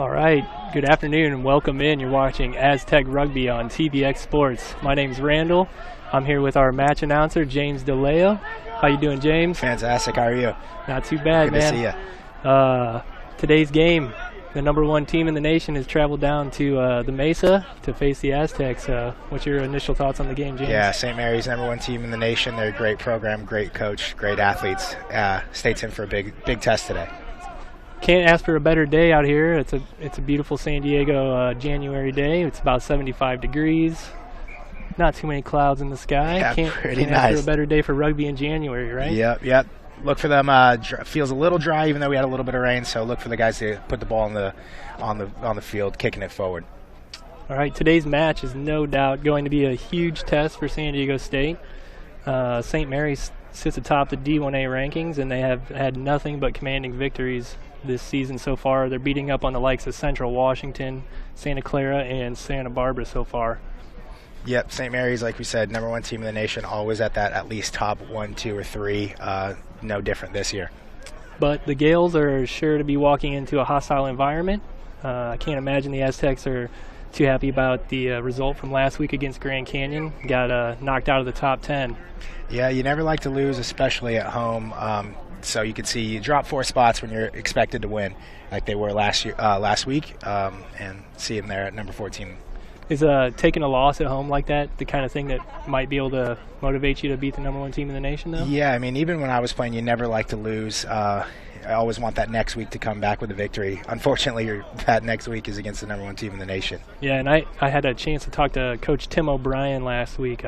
All right, good afternoon and welcome in. You're watching Aztec Rugby on TVX Sports. My name's Randall. I'm here with our match announcer, James DeLeo. How you doing, James? Fantastic. How are you? Not too bad, Good man. to see you. Today's game, the #1 team in the nation has traveled down to the Mesa to face the Aztecs. What's your initial thoughts on the game, James? Yeah, St. Mary's #1 team in the nation. They're a great program, great coach, great athletes. State's in for a big test today. Can't ask for a better day out here. It's a beautiful San Diego January day. It's about 75 degrees. Not too many clouds in the sky. Yeah, can't nice. ask for a better day for rugby in January, right? Yep. Look for them. Feels a little dry, even though we had a little bit of rain. So look for the guys to put the ball on the field, kicking it forward. All right. Today's match is no doubt going to be a huge test for San Diego State. St. Mary's sits atop the D1A rankings, and they have had nothing but commanding victories this season so far. They're beating up on the likes of Central Washington, Santa Clara, and Santa Barbara so far. Yep, St. Mary's, like we said, #1 team in the nation, always at least top 1, 2, or 3. No different this year. But the Gaels are sure to be walking into a hostile environment. I can't imagine the Aztecs are too happy about the result from last week against Grand Canyon. Got knocked out of the top 10. Yeah, you never like to lose, especially at home. So you can see you drop 4 spots when you're expected to win, like they were last week, and see them there at number 14. Is taking a loss at home like that the kind of thing that might be able to motivate you to beat the #1 team in the nation, though? Yeah, I mean, even when I was playing, you never like to lose. I always want that next week to come back with a victory. Unfortunately, that next week is against the #1 team in the nation. Yeah, and I had a chance to talk to Coach Tim O'Brien last week.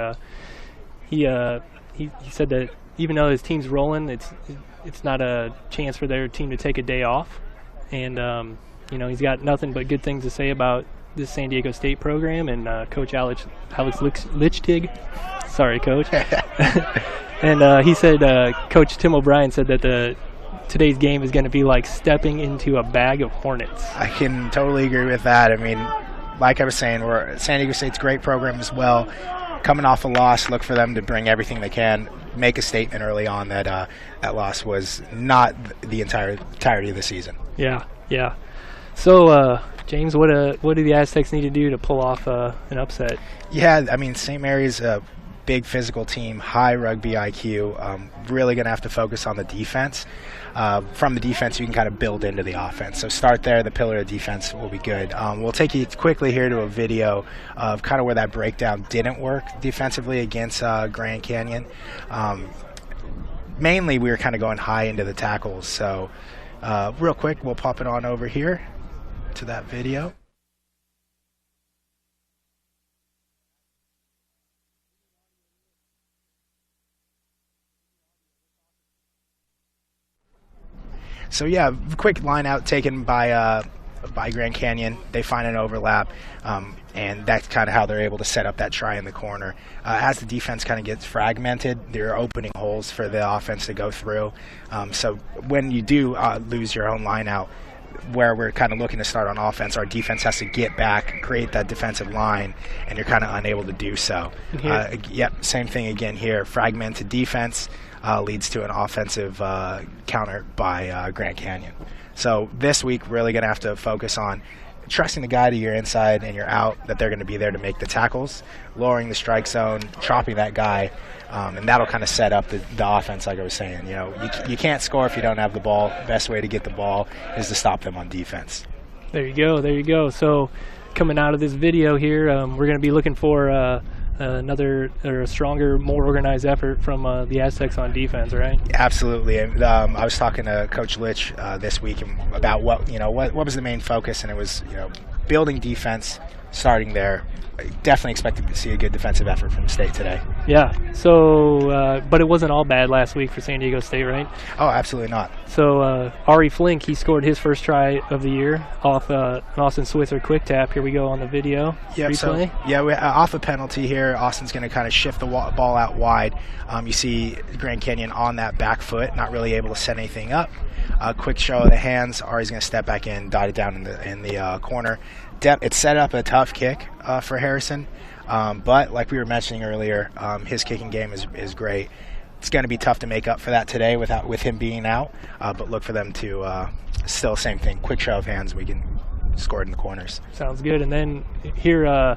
He said that even though his team's rolling, it's not a chance for their team to take a day off. And, he's got nothing but good things to say about this San Diego State program and Coach Alex Lichtig. Sorry, Coach. And he said, Coach Tim O'Brien said that today's game is going to be like stepping into a bag of hornets. I can totally agree with that. I mean, like I was saying, San Diego State's a great program as well. Coming off a loss, look for them to bring everything they can, make a statement early on that that loss was not the entirety of the season. Yeah. So, James, what do the Aztecs need to do to pull off an upset? Yeah, I mean, St. Mary's a big physical team, high rugby IQ. Really going to have to focus on the defense. From the defense, you can kind of build into the offense. So start there. The pillar of defense will be good. We'll take you quickly here to a video of kind of where that breakdown didn't work defensively against Grand Canyon. Mainly, we were kind of going high into the tackles. So real quick, we'll pop it on over here to that video. So yeah, quick line out taken by Grand Canyon. They find an overlap, and that's kind of how they're able to set up that try in the corner. As the defense kind of gets fragmented, they're opening holes for the offense to go through. So when you do lose your own line out, where we're kind of looking to start on offense, our defense has to get back, create that defensive line, and you're kind of unable to do so. Yep, same thing again here. Fragmented defense leads to an offensive counter by Grand Canyon. So this week, really going to have to focus on trusting the guy to your inside and your out, that they're going to be there to make the tackles, lowering the strike zone, chopping that guy, and that'll kind of set up the offense, like I was saying. You can't score if you don't have the ball. The best way to get the ball is to stop them on defense. There you go. So coming out of this video here, we're going to be looking for a stronger, more organized effort from the Aztecs on defense, right? Absolutely. And I was talking to Coach Litch this week about what was the main focus, and it was building defense, starting there. Definitely expected to see a good defensive effort from the state today. Yeah. So, but it wasn't all bad last week for San Diego State, right? Oh, absolutely not. So, Ari Flink, he scored his first try of the year off an Austin Switzer quick tap. Here we go on the video. Yep, replay. Off a penalty here, Austin's going to kind of shift the ball out wide. You see Grand Canyon on that back foot, not really able to set anything up. Quick show of the hands. Ari's going to step back in, dot it down in the corner. It set up a tough kick for Harrison, but like we were mentioning earlier, his kicking game is great. It's going to be tough to make up for that today with him being out, but look for them to still same thing, quick show of hands. We can scored in the corners. Sounds good. And then here,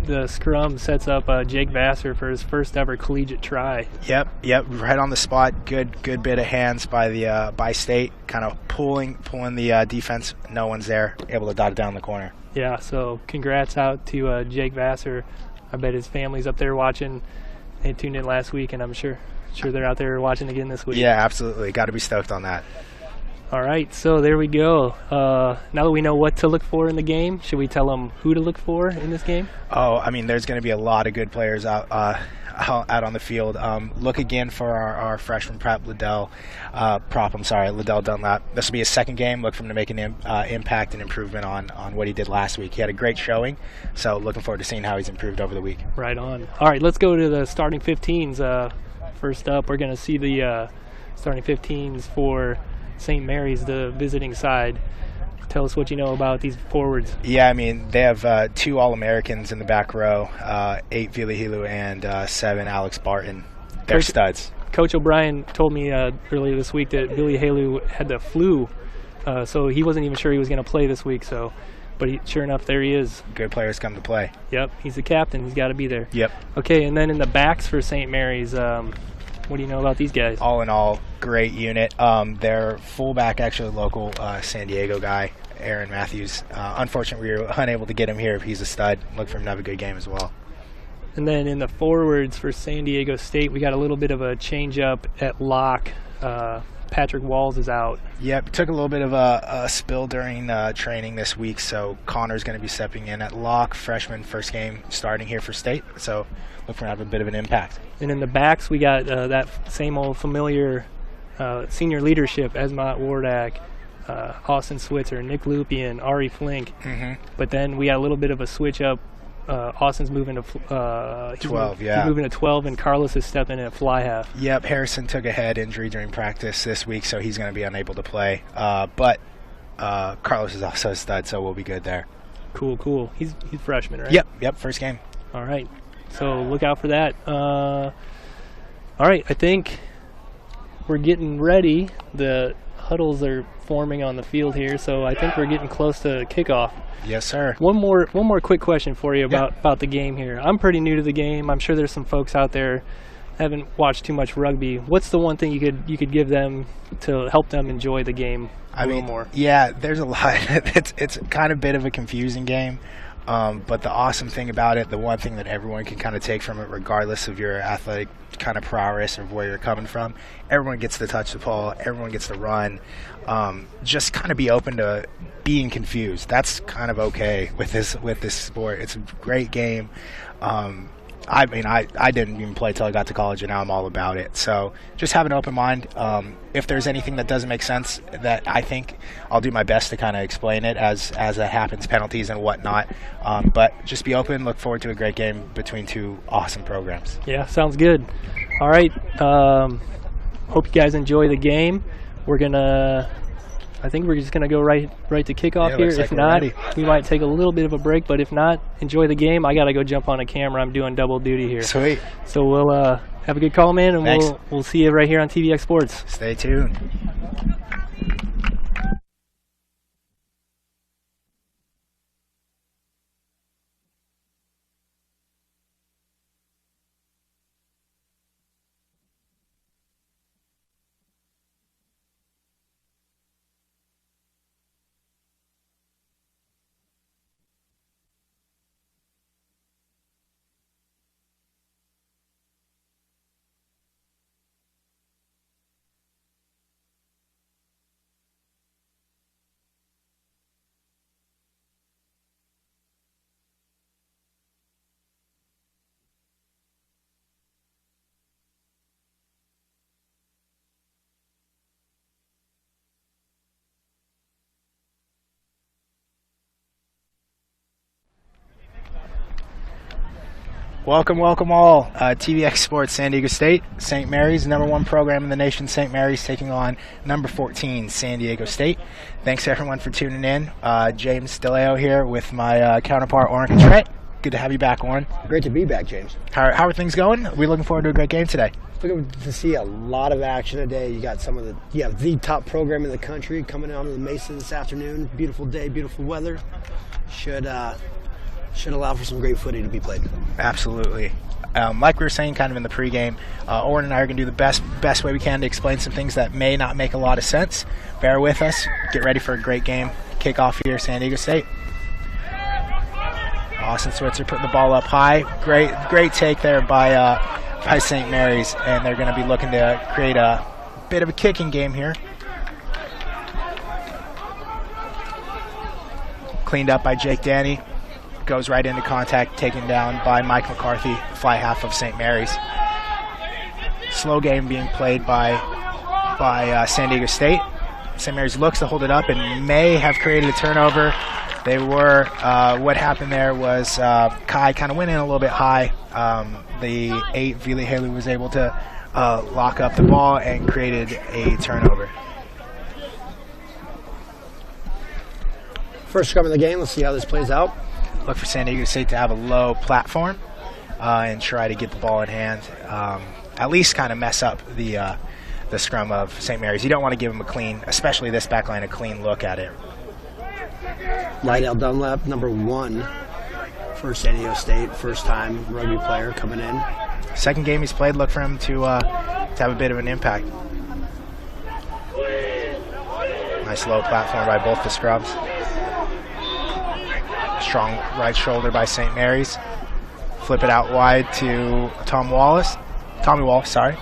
the scrum sets up Jake Vassar for his first ever collegiate try. Yep, right on the spot. Good bit of hands by the by State, kind of pulling the defense. No one's there, able to dot it down the corner. Yeah, so congrats out to Jake Vassar. I bet his family's up there watching. They tuned in last week, and I'm sure they're out there watching again this week. Yeah, absolutely. Got to be stoked on that. All right, so there we go. Now that we know what to look for in the game, should we tell them who to look for in this game? Oh, I mean, there's going to be a lot of good players out on the field. Look again for our freshman prop, Liddell Dunlap. This will be his second game. Look for him to make an impact and improvement on what he did last week. He had a great showing, so looking forward to seeing how he's improved over the week. Right on. All right, let's go to the starting 15s. First up, we're going to see the starting 15s for St. Mary's, the visiting side. Tell us what you know about these forwards. Yeah, I mean, they have 2 All-Americans in the back row, 8 Vilihilu and 7 Alex Barton. They're studs. Coach O'Brien told me earlier this week that Vilihilu had the flu, so he wasn't even sure he was going to play this week. But sure enough, there he is. Good players come to play. Yep, he's the captain. He's got to be there. Yep. Okay, and then in the backs for St. Mary's, what do you know about these guys? All in all, great unit. Their fullback, actually local San Diego guy, Aaron Matthews. Unfortunately, we were unable to get him here. He's a stud. Look for him to have a good game as well. And then in the forwards for San Diego State, we got a little bit of a change-up at lock. Patrick Walls is out. Yep, took a little bit of a spill during training this week, so Connor's going to be stepping in at lock, freshman, first game starting here for State. So look for him to have a bit of an impact. And in the backs, we got that same old familiar senior leadership, Esmont Wardak, Austin Switzer, Nick Lupian, Ari Flink. Mm-hmm. But then we got a little bit of a switch up. Austin's moving to 12, yeah. He's moving to 12, and Carlos is stepping in at fly half. Yep, Harrison took a head injury during practice this week, so he's going to be unable to play. But Carlos is also a stud, so we'll be good there. Cool. He's freshman, right? Yep, first game. All right, so look out for that. All right, I think we're getting ready. The huddles are forming on the field here, so I think we're getting close to kickoff. Yes, sir. One more quick question for you about the game here. I'm pretty new to the game. I'm sure there's some folks out there haven't watched too much rugby. What's the one thing you could give them to help them enjoy the game a little more? Yeah, there's a lot. It's kind of a bit of a confusing game. But the awesome thing about it, the one thing that everyone can kind of take from it, regardless of your athletic kind of prowess or where you're coming from, everyone gets to touch the ball, everyone gets to run. Just kind of be open to being confused. That's kind of okay with this sport. It's a great game. I mean, I didn't even play till I got to college, and now I'm all about it. So just have an open mind. If there's anything that doesn't make sense, that I think I'll do my best to kind of explain it as it happens, penalties and whatnot. But just be open. Look forward to a great game between 2 awesome programs. Yeah, sounds good. All right. Hope you guys enjoy the game. I think we're just going to go right to kickoff here. If not, we might take a little bit of a break. But if not, enjoy the game. I got to go jump on a camera. I'm doing double duty here. Sweet. So we'll have a good call, man, and Thanks. we'll see you right here on TVX Sports. Stay tuned. Welcome all. TVX Sports San Diego State, St. Mary's, #1 program in the nation. St. Mary's taking on number 14, San Diego State. Thanks everyone for tuning in. James DeLeo here with my counterpart, Oren Contret. Good to have you back, Warren. Great to be back, James. How are things going? We're looking forward to a great game today. Looking to see a lot of action today. You got the top program in the country coming out on the Mesa this afternoon. Beautiful day, beautiful weather. Should allow for some great footy to be played. Absolutely. Like we were saying kind of in the pregame, Oren and I are going to do the best way we can to explain some things that may not make a lot of sense. Bear with us. Get ready for a great game. Kickoff here, San Diego State. Austin Switzer putting the ball up high. Great take there by St. Mary's, and they're going to be looking to create a bit of a kicking game here. Cleaned up by Jake Danny. Goes right into contact, taken down by Mike McCarthy, fly half of St. Mary's. Slow game being played by San Diego State. St. Mary's looks to hold it up and may have created a turnover. They were, what happened there was Kai kind of went in a little bit high. The 8, Vili Haley, was able to lock up the ball and created a turnover. First scrum of the game, let's see how this plays out. Look for San Diego State to have a low platform and try to get the ball in hand. At least kind of mess up the scrum of St. Mary's. You don't want to give them a clean, especially this back line, a clean look at it. Lydell Dunlap, number 1 for San Diego State, first-time rugby player coming in. Second game he's played, look for him to have a bit of an impact. Nice low platform by both the scrubs. Strong right shoulder by St. Mary's. Flip it out wide to Tommy Wallace, sorry.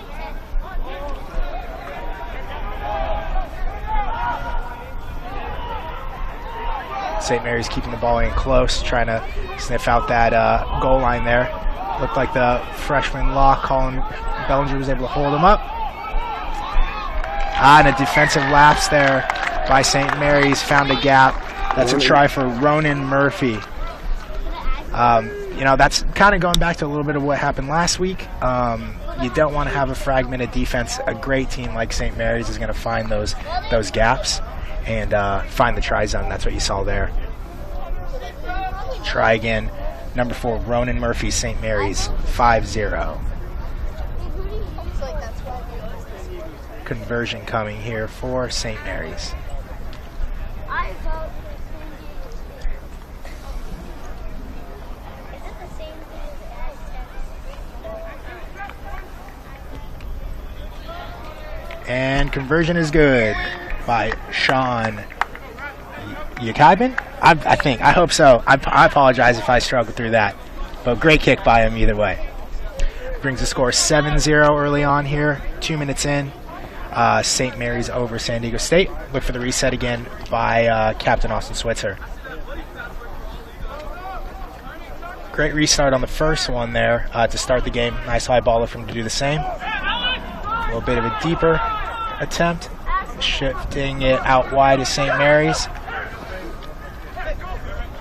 St. Mary's keeping the ball in close, trying to sniff out that goal line there. Looked like the freshman lock, Colin Bellinger, was able to hold him up. And a defensive lapse there by St. Mary's, found a gap. That's a try for Ronan Murphy. That's kind of going back to a little bit of what happened last week. You don't want to have a fragmented defense. A great team like St. Mary's is going to find those gaps and find the try zone. That's what you saw there. Try again. Number 4, Ronan Murphy, St. Mary's, 5-0. Conversion coming here for St. Mary's. And conversion is good by Sean Yakibin. I hope so. I apologize if I struggled through that. But great kick by him either way. Brings the score 7-0 early on here. 2 minutes in. St. Mary's over San Diego State. Look for the reset again by Captain Austin Switzer. Great restart on the first one there to start the game. Nice high baller for him to do the same. A little bit of a deeper attempt. Shifting it out wide to St. Mary's.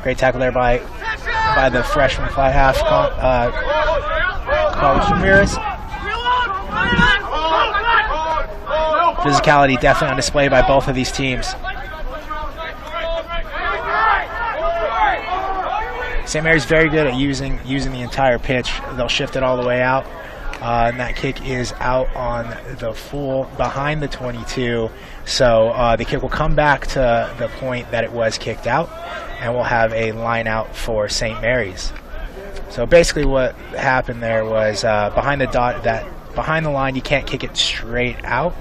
Great tackle there by the freshman fly half, Carlos Ramirez. Physicality definitely on display by both of these teams. St. Mary's very good at using the entire pitch. They'll shift it all the way out. And that kick is out on the full behind the 22. So the kick will come back to the point that it was kicked out, and we'll have a line out for St. Mary's. So basically what happened there was behind the line, you can't kick it straight out.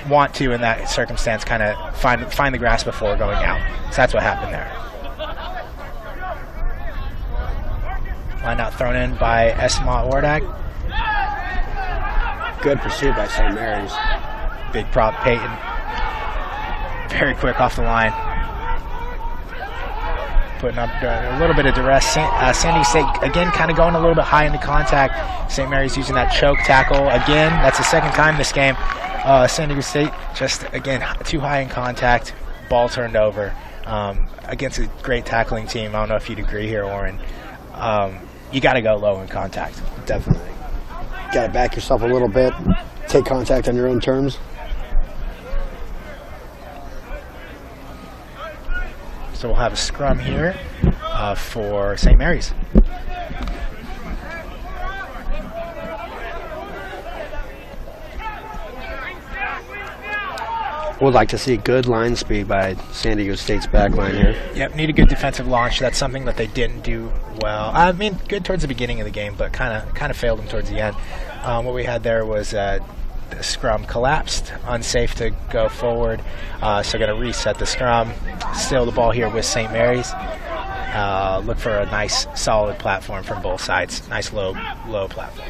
Want to, in that circumstance, kind of find the grass before going out. So that's what happened there. Line out thrown in by Esma Ordak. Good pursuit by St. Mary's. Big prop Peyton. Very quick off the line. Putting up a little bit of duress. San Diego State, again, kind of going a little bit high into contact. St. Mary's using that choke tackle. Again, that's the second time this game. San Diego State just, again, too high in contact. Ball turned over against a great tackling team. I don't know if you'd agree here, Oren. You got to go low in contact. Definitely. Got to back yourself a little bit. Take contact on your own terms. So we'll have a scrum here. for St. Mary's. Would like to see good line speed by San Diego State's back line here. Yep, need a good defensive launch. That's something that they didn't do well. I mean, good towards the beginning of the game, but kind of failed them towards the end. What we had there was the scrum collapsed, unsafe to go forward, so going to reset the scrum. Still the ball here with St. Mary's. Look for a nice, solid platform from both sides. Nice low platform.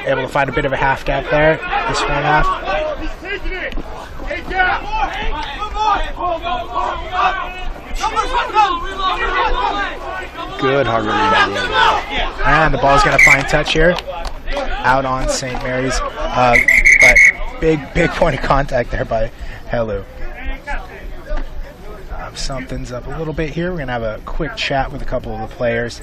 Able to find a bit of a half gap there, this front half. Good hard running by the end. And the ball's going to find touch here, out on St. Mary's. But big point of contact there by Helu. Something's up a little bit here. We're going to have a quick chat with a couple of the players.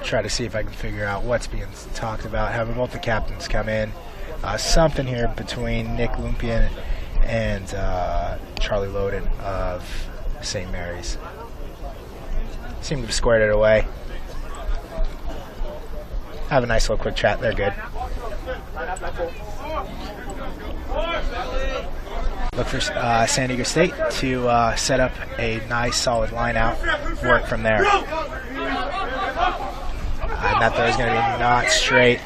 Try to see if I can figure out what's being talked about. Having both the captains come in. Something here between Nick Lumpian and Charlie Loden of St. Mary's. Seem to have squared it away. Have a nice little quick chat. They're good. Look for San Diego State to set up a nice solid line out. Work from there. And that throw's going to be not straight.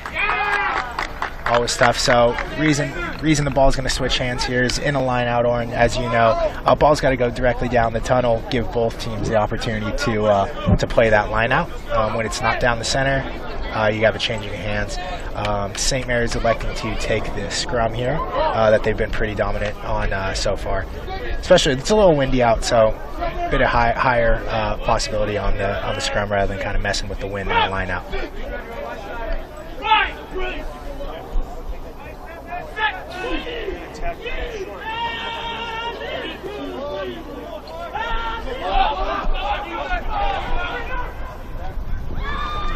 All this stuff. So reason the ball's going to switch hands here is in a line out, or as you know, ball's got to go directly down the tunnel. Give both teams the opportunity to play that line out. When it's not down the center, you have a changing of hands. St. Mary's electing to take the scrum here that they've been pretty dominant on so far. Especially, it's a little windy out, so a bit of higher possibility on the scrum rather than kind of messing with the wind and the line out.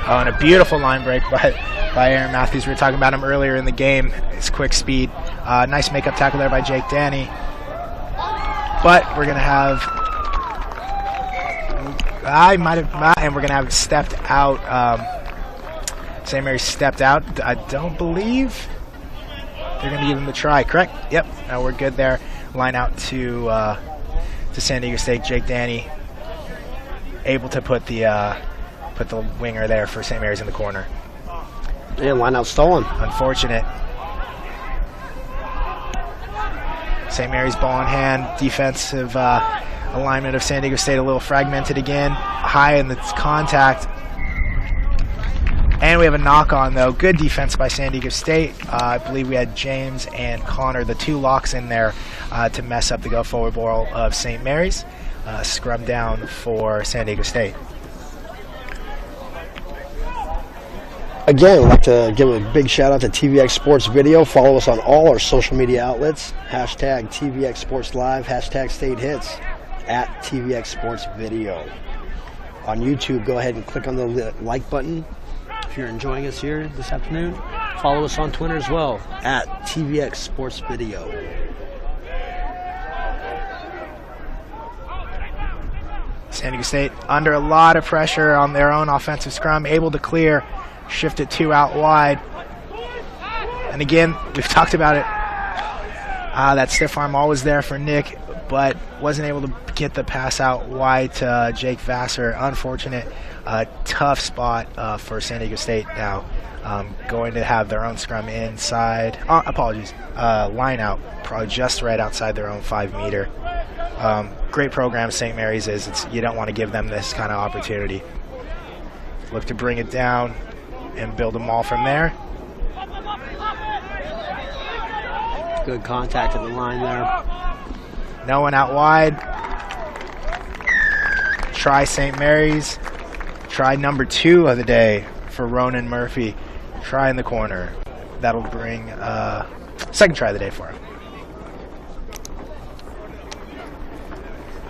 Oh, and a beautiful line break by Aaron Matthews. We were talking about him earlier in the game. His quick speed. Nice make-up tackle there by Jake Danny. But we're going to have... and we're going to have it stepped out. St. Mary's stepped out. I don't believe they're going to give him the try. Correct? Yep. No, we're good there. Line out to San Diego State. Jake Danny able to put the winger there for St. Mary's in the corner. Yeah, line out stolen. Unfortunate. St. Mary's ball in hand. Defensive alignment of San Diego State a little fragmented again. High in the contact. And we have a knock-on, though. Good defense by San Diego State. I believe we had James and Connor, the two locks in there to mess up the go-forward ball of St. Mary's. Scrum down for San Diego State. Again, I'd like to give a big shout out to TVX Sports Video. Follow us on all our social media outlets. Hashtag TVX Sports Live, hashtag State Hits, at TVX Sports Video. On YouTube, go ahead and click on the like button. If you're enjoying us here this afternoon, follow us on Twitter as well, at TVX Sports Video. San Diego State under a lot of pressure on their own offensive scrum, able to clear. Shift it 2 out wide. And again, we've talked about it. That stiff arm always there for Nick, but wasn't able to get the pass out wide to Jake Vassar. Unfortunate. Tough spot for San Diego State now. Going to have their own scrum inside. Apologies. Line out, probably just right outside their own 5 meter. Great program St. Mary's is. You don't want to give them this kind of opportunity. Look to bring it down and build them all from there. Good contact at the line there. No one out wide. Try St. Mary's. Try number 2 of the day for Ronan Murphy. Try in the corner. That'll bring second try of the day for him.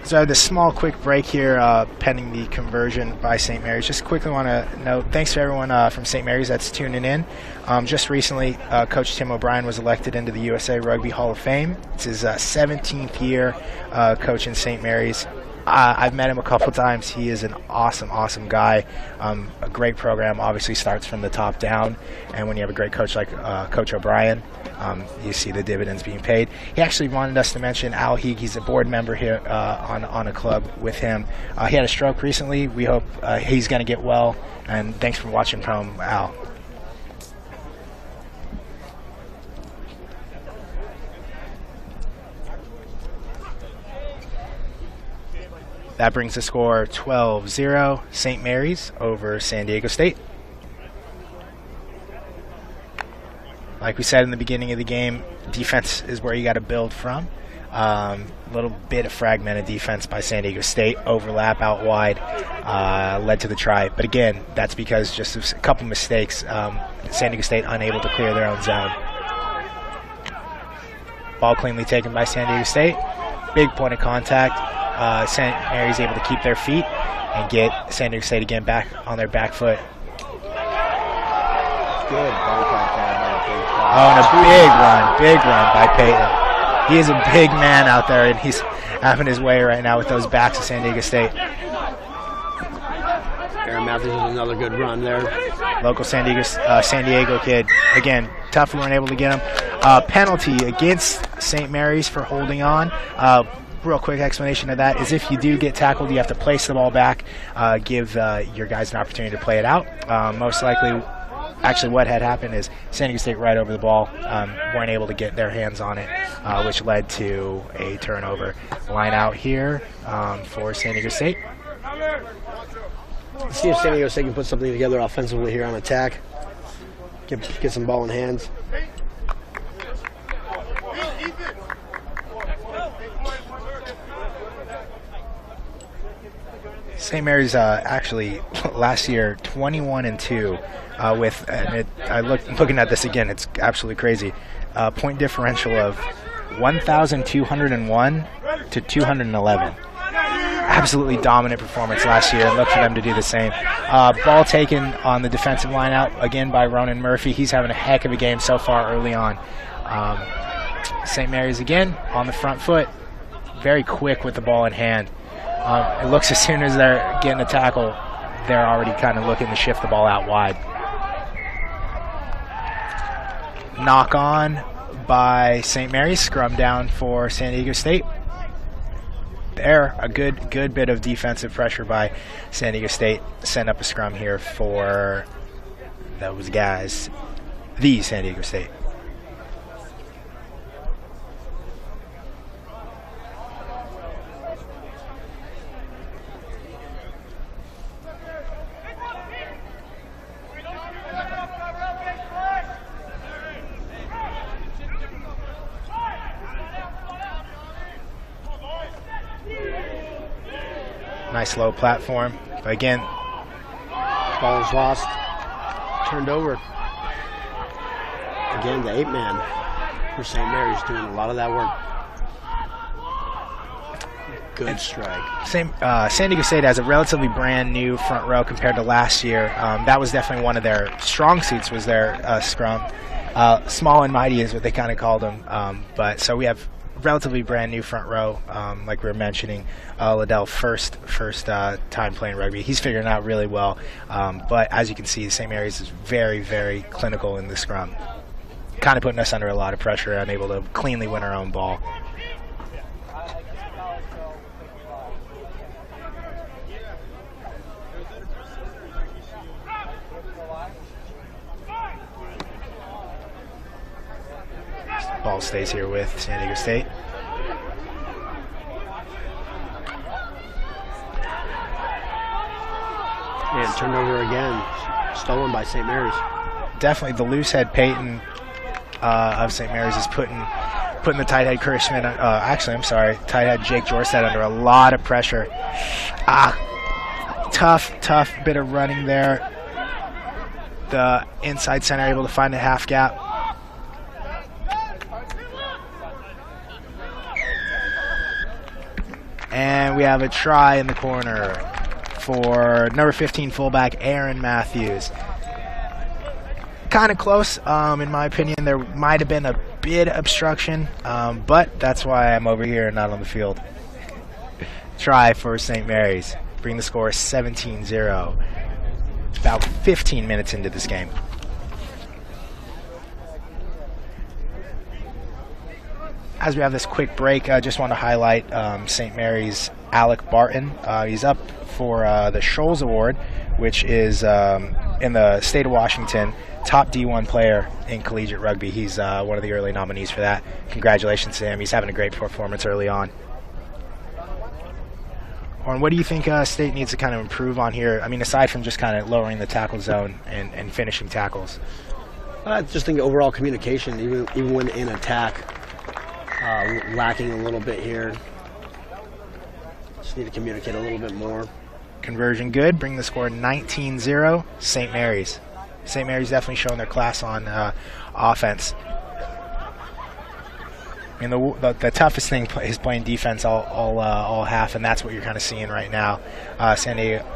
So this small quick break here pending the conversion by St. Mary's. Just quickly want to note, thanks to everyone from St. Mary's that's tuning in. Just recently, Coach Tim O'Brien was elected into the USA Rugby Hall of Fame. It's his 17th year coaching St. Mary's. I've met him a couple times. He is an awesome, awesome guy. A great program obviously starts from the top down, and when you have a great coach like Coach O'Brien, you see the dividends being paid. He actually wanted us to mention Al Heeg. He's a board member here on a club with him. He had a stroke recently. We hope he's going to get well, and thanks for watching from Al. That brings the score 12-0, St. Mary's over San Diego State. Like we said in the beginning of the game, defense is where you got to build from. A little bit of fragmented defense by San Diego State, overlap out wide, led to the try. But again, that's because just a couple mistakes, San Diego State unable to clear their own zone. Ball cleanly taken by San Diego State. Big point of contact. St. Mary's able to keep their feet and get San Diego State again back on their back foot. Good contact there. Oh, and a big run by Peyton. He is a big man out there, and he's having his way right now with those backs of San Diego State. Aaron Matthews with another good run there. Local San Diego kid. Again, tough we weren't able to get him. Penalty against St. Mary's for holding on. Real quick explanation of that is if you do get tackled, you have to place the ball back, give your guys an opportunity to play it out. Most likely, actually what had happened is San Diego State right over the ball, weren't able to get their hands on it, which led to a turnover. Line out here for San Diego State. Let's see if San Diego State can put something together offensively here on attack. Get some ball in hands. St. Mary's actually last year 21-2 with looking at this again, it's absolutely crazy. Point differential of 1,201 to 211. Absolutely dominant performance last year, and look for them to do the same. Ball taken on the defensive line out again by Ronan Murphy. He's having a heck of a game so far early on. St. Mary's again on the front foot, very quick with the ball in hand. It looks as soon as they're getting a tackle, they're already kind of looking to shift the ball out wide. Knock on by St. Mary's, scrum down for San Diego State. There, a good bit of defensive pressure by San Diego State. Send up a scrum here for those guys, the San Diego State. Nice low platform, but again, ball is lost, turned over. Again, the 8-man for St. Mary's doing a lot of that work. Good strike. San Diego State has a relatively brand new front row compared to last year. That was definitely one of their strong suits, was their scrum. Small and mighty is what they kind of called them. But so we have relatively brand new front row, like we were mentioning. Liddell first time playing rugby. He's figuring it out really well. But as you can see, St. Mary's is very, very clinical in the scrum. Kind of putting us under a lot of pressure, unable to cleanly win our own ball. Ball stays here with San Diego State. And turned over again. Stolen by St. Mary's. Definitely the loose head Peyton of St. Mary's is putting the tight head Chris Schmidt, tight head Jake Jorstad under a lot of pressure. Tough bit of running there. The inside center able to find a half gap. And we have a try in the corner for number 15 fullback Aaron Matthews. Kind of close, in my opinion. There might have been a bit obstruction, but that's why I'm over here and not on the field. Try for St. Mary's. Bring the score 17-0. About 15 minutes into this game. As we have this quick break, I just want to highlight St. Mary's Alec Barton. He's up for the Scholes Award, which is in the state of Washington, top D1 player in collegiate rugby. He's one of the early nominees for that. Congratulations to him. He's having a great performance early on. Orrin, what do you think State needs to kind of improve on here? I mean, aside from just kind of lowering the tackle zone and finishing tackles. I just think overall communication, even when in attack, lacking a little bit here. Just need to communicate a little bit more. Conversion good. Bring the score 19-0. St. Mary's. St. Mary's definitely showing their class on offense. I mean, the toughest thing is playing defense all half, and that's what you're kind of seeing right now. San Diego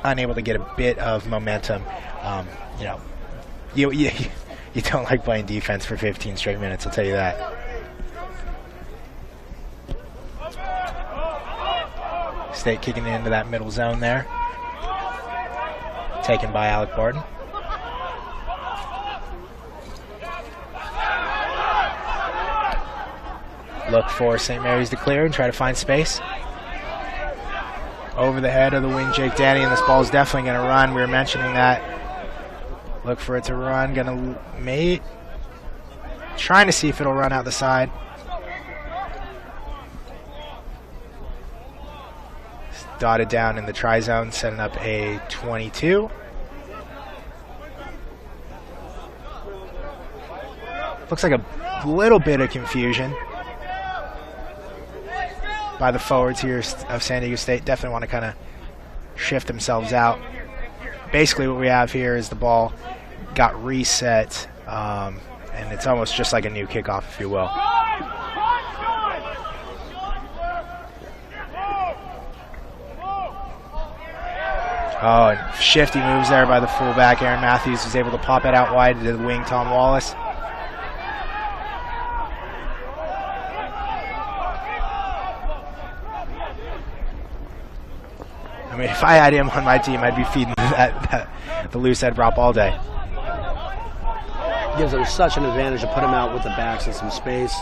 unable to get a bit of momentum. You don't like playing defense for 15 straight minutes, I'll tell you that. State kicking into that middle zone there. Taken by Alec Barton. Look for St. Mary's to clear and try to find space. Over the head of the wing, Jake Danny, and this ball is definitely going to run. We were mentioning that. Look for it to run. Going to mate. Trying to see if it'll run out the side. Dotted down in the try zone, setting up a 22. Looks like a little bit of confusion by the forwards here of San Diego State. Definitely want to kind of shift themselves out. Basically what we have here is the ball got reset, and it's almost just like a new kickoff, if you will. Oh, and shifty moves there by the fullback. Aaron Matthews was able to pop it out wide to the wing, Tom Wallace. I mean, if I had him on my team, I'd be feeding the loose head prop all day. Gives them such an advantage to put him out with the backs and some space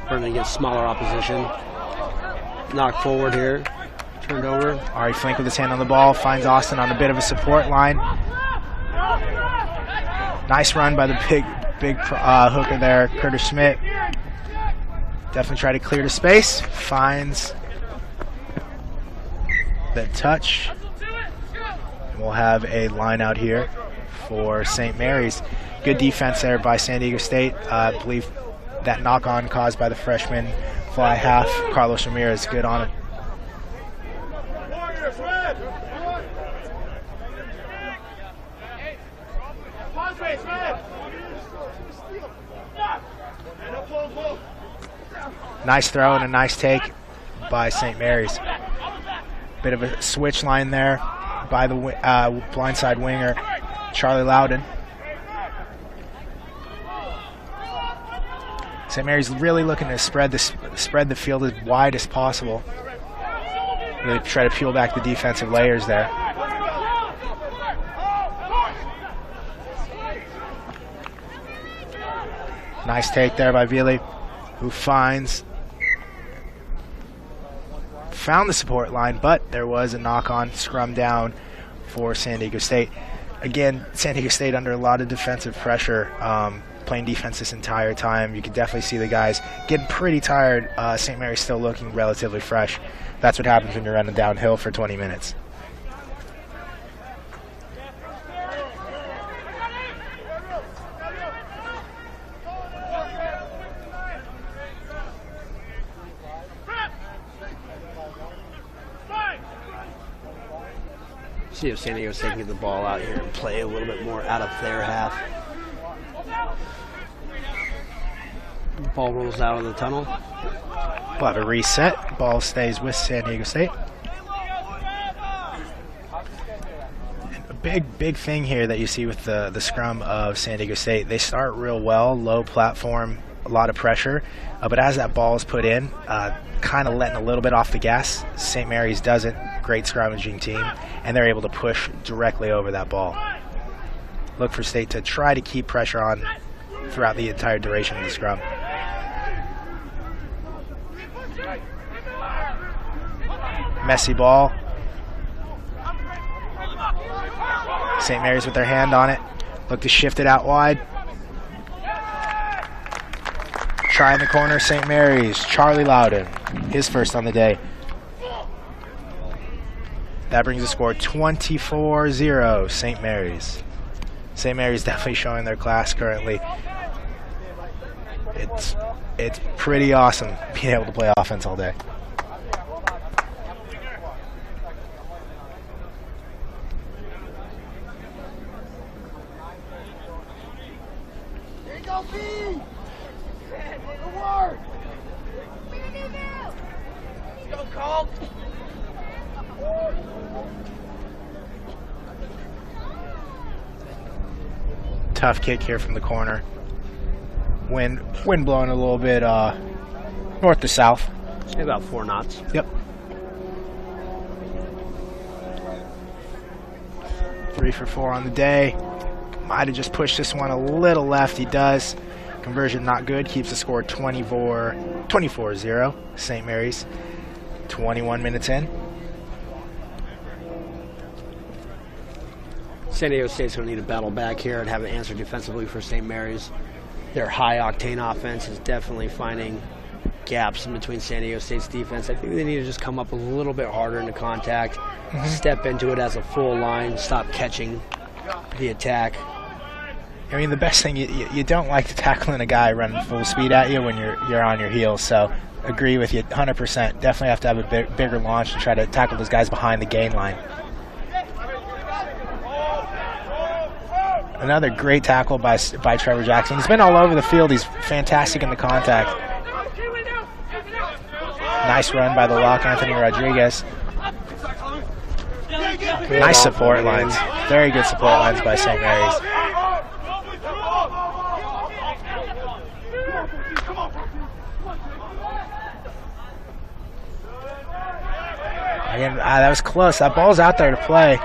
for him against smaller opposition. Knock forward here. Turned over. Ari Flink with his hand on the ball. Finds Austin on a bit of a support line. Nice run by the big hooker there, Curtis Schmidt. Definitely try to clear the space. Finds the touch. And we'll have a line out here for St. Mary's. Good defense there by San Diego State. I believe that knock-on caused by the freshman fly half, Carlos Ramirez, good on it. Nice throw and a nice take by St. Mary's. Bit of a switch line there by the blindside winger, Charlie Loudon. St. Mary's really looking to spread the field as wide as possible. Really try to peel back the defensive layers there. Nice take there by Vili, who found the support line, but there was a knock-on scrum down for San Diego State. Again, San Diego State under a lot of defensive pressure, playing defense this entire time. You can definitely see the guys getting pretty tired. St. Mary's still looking relatively fresh. That's what happens when you're running downhill for 20 minutes. See if San Diego State can get the ball out here and play a little bit more out of their half. Ball rolls out of the tunnel. We'll have a reset. Ball stays with San Diego State. And a big thing here that you see with the scrum of San Diego State, they start real well, low platform, a lot of pressure, but as that ball is put in, kind of letting a little bit off the gas. St. Mary's doesn't. Great scrummaging team, and they're able to push directly over that ball. Look for State to try to keep pressure on throughout the entire duration of the scrum. Messy ball. St. Mary's with their hand on it. Look to shift it out wide. Try in the corner, St. Mary's. Charlie Loudon, his first on the day. That brings the score 24-0, St. Mary's. St. Mary's definitely showing their class currently. It's pretty awesome being able to play offense all day. There you go, B! Good work! Let's go, Colt! Tough kick here from the corner. Wind blowing a little bit north to south. Say about 4 knots. Yep. 3 for 4 on the day. Might have just pushed this one a little left. He does. Conversion not good. Keeps the score 24-0. St. Mary's. 21 minutes in. San Diego State's going to need to battle back here and have an answer defensively for St. Mary's. Their high-octane offense is definitely finding gaps in between San Diego State's defense. I think they need to just come up a little bit harder into contact, step into it as a full line, stop catching the attack. I mean, the best thing, you don't like to tackling a guy running full speed at you when you're on your heels, so agree with you 100%. Definitely have to have a bigger launch and try to tackle those guys behind the gain line. Another great tackle by Trevor Jackson. He's been all over the field. He's fantastic in the contact. Nice run by the lock, Anthony Rodriguez. Nice support lines. Very good support lines by St. Mary's. Again, that was close. That ball's out there to play.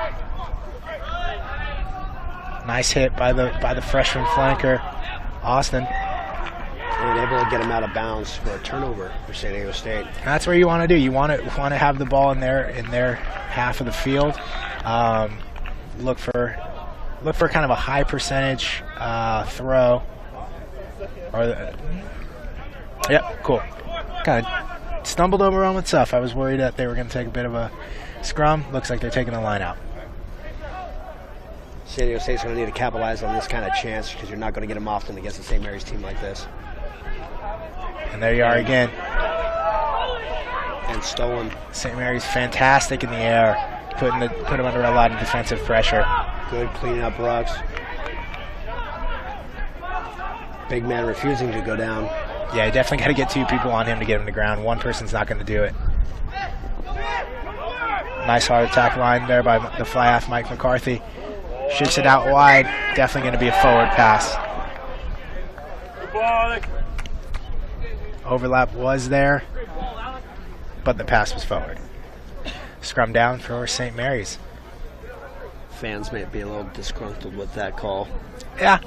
Nice hit by the freshman flanker, Austin. And able to get him out of bounds for a turnover for San Diego State. That's what you want to do. You want to have the ball in their half of the field. Look for kind of a high percentage throw. Yep, cool. Kind of stumbled over on stuff. I was worried that they were going to take a bit of a scrum. Looks like they're taking the line out. San Diego State's going to need to capitalize on this kind of chance because you're not going to get them often against a St. Mary's team like this. And there you are again. And stolen. St. Mary's fantastic in the air, put them under a lot of defensive pressure. Good cleaning up rucks. Big man refusing to go down. Yeah, you definitely got to get 2 people on him to get him to ground. One person's not going to do it. Nice hard attack line there by the fly half Mike McCarthy. Shoots it out wide. Definitely going to be a forward pass. Overlap was there, but the pass was forward. Scrum down for St. Mary's. Fans may be a little disgruntled with that call. Yeah.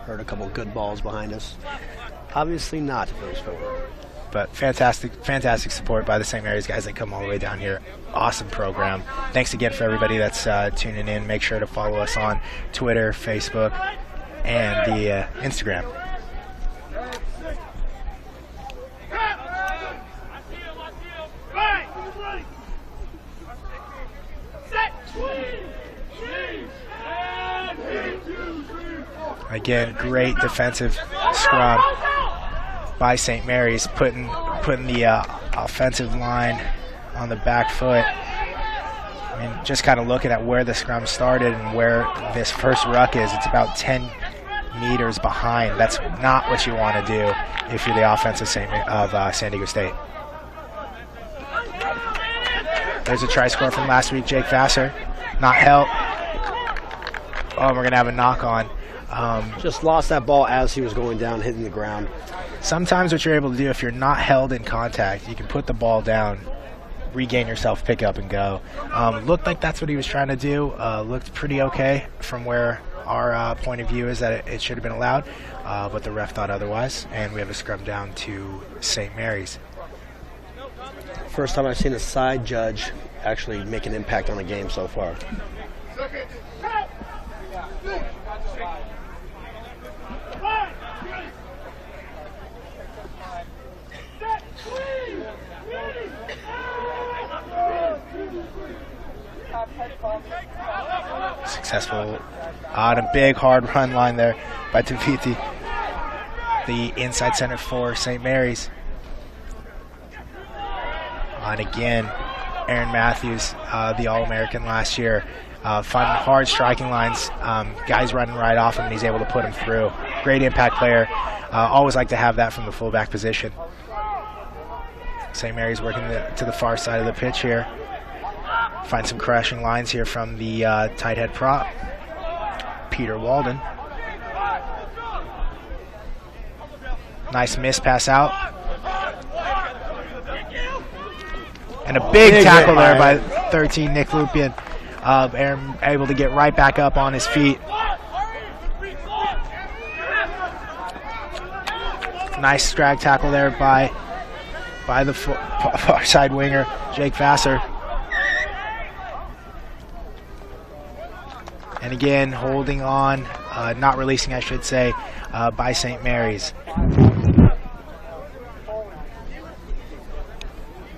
Heard a couple good balls behind us. Obviously not if it was forward. But fantastic support by the St. Mary's guys that come all the way down here. Awesome program. Thanks again for everybody that's tuning in. Make sure to follow us on Twitter, Facebook, and the Instagram. Again, great defensive scrum by St. Mary's, putting the offensive line on the back foot. I mean, just kind of looking at where the scrum started and where this first ruck is, it's about 10 meters behind. That's not what you want to do if you're the offense of San Diego State. There's a try score from last week, Jake Vassar. Not help. Oh, we're going to have a knock on. Just lost that ball as he was going down, hitting the ground. Sometimes what you're able to do, if you're not held in contact, you can put the ball down, regain yourself, pick up, and go. Looked like that's what he was trying to do. Looked pretty okay from where our point of view is that it should have been allowed, but the ref thought otherwise, and we have a scrum down to St. Mary's. First time I've seen a side judge actually make an impact on a game so far. Successful on a big hard run line there by Taviti, the inside center for St. Mary's. And again, Aaron Matthews, the All-American last year, fun, hard striking lines, guys running right off him, and he's able to put him through. Great impact player. Always like to have that from the fullback position. St. Mary's working to the far side of the pitch here. Find some crashing lines here from the tight head prop, Peter Walden. Nice miss pass out. And a big tackle there by 13, Nick Lupian. Aaron able to get right back up on his feet. Nice drag tackle there by the far side winger, Jake Vassar. And again, holding on, not releasing, I should say, by St. Mary's.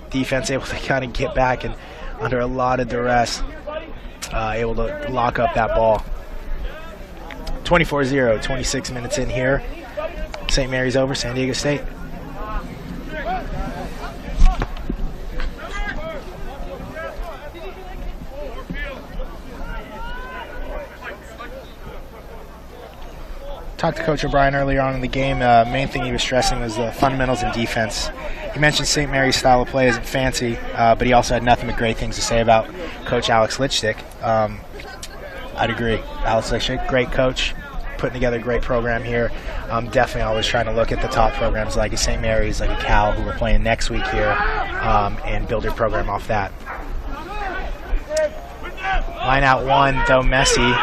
Defense able to kind of get back and under a lot of duress, able to lock up that ball. 24-0, 26 minutes in here. St. Mary's over, San Diego State. Talked to Coach O'Brien earlier on in the game. Main thing he was stressing was the fundamentals in defense. He mentioned St. Mary's style of play isn't fancy, but he also had nothing but great things to say about Coach Alex Litchstick. I'd agree. Alex Litchstick, great coach, putting together a great program here. Definitely always trying to look at the top programs like a St. Mary's, like a Cal, who we're playing next week here, and build your program off that. Line out one, though messy,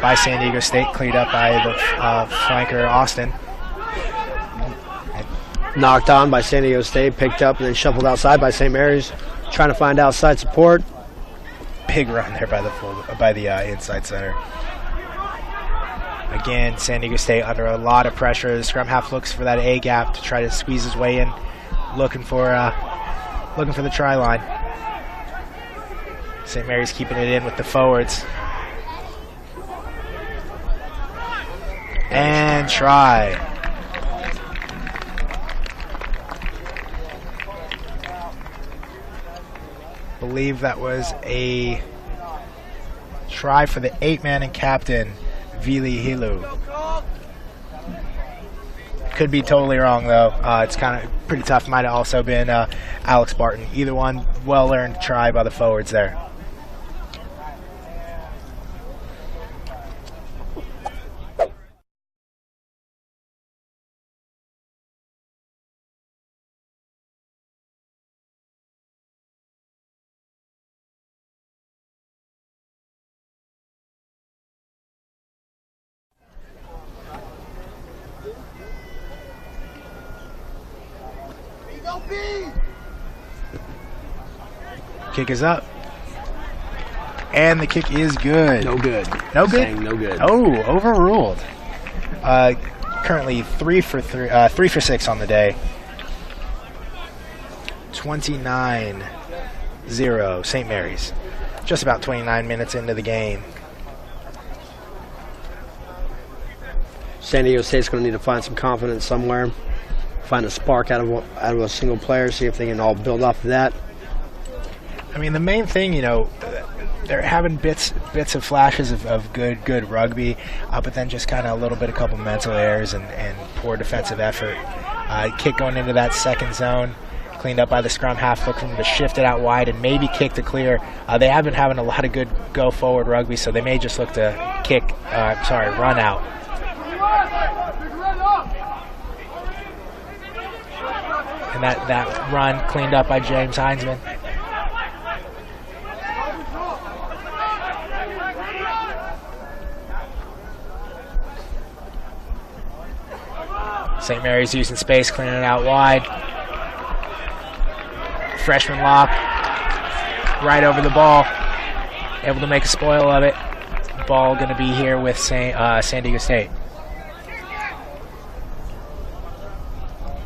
by San Diego State, cleaned up by the flanker Austin. Knocked on by San Diego State, picked up and then shuffled outside by St. Mary's, trying to find outside support. Big run there by the inside center. Again, San Diego State under a lot of pressure. The scrum half looks for that A gap to try to squeeze his way in, looking for the try line. St. Mary's keeping it in with the forwards. And try. Believe that was a try for the 8-man and captain, Vili Hilu. Could be totally wrong, though. It's kind of pretty tough. Might have also been Alex Barton. Either one, well-earned try by the forwards there. Kick is up. And the kick is good. No good. No good? Saying no good. Oh, overruled. Currently 3 for 6 on the day. 29-0, St. Mary's. Just about 29 minutes into the game. San Diego State's going to need to find some confidence somewhere. Find a spark out of a single player, see if they can all build off of that. I mean, the main thing, they're having bits bits of flashes of good rugby, but then just kind of a couple mental errors and poor defensive effort. Kick going into that second zone, cleaned up by the scrum half, look for them to shift it out wide and maybe kick to clear. They have been having a lot of good go forward rugby, so they may just look to run out. And that run cleaned up by James Heinzman. St. Mary's using space, cleaning it out wide. Freshman lock, right over the ball, able to make a spoil of it. Ball going to be here with San Diego State.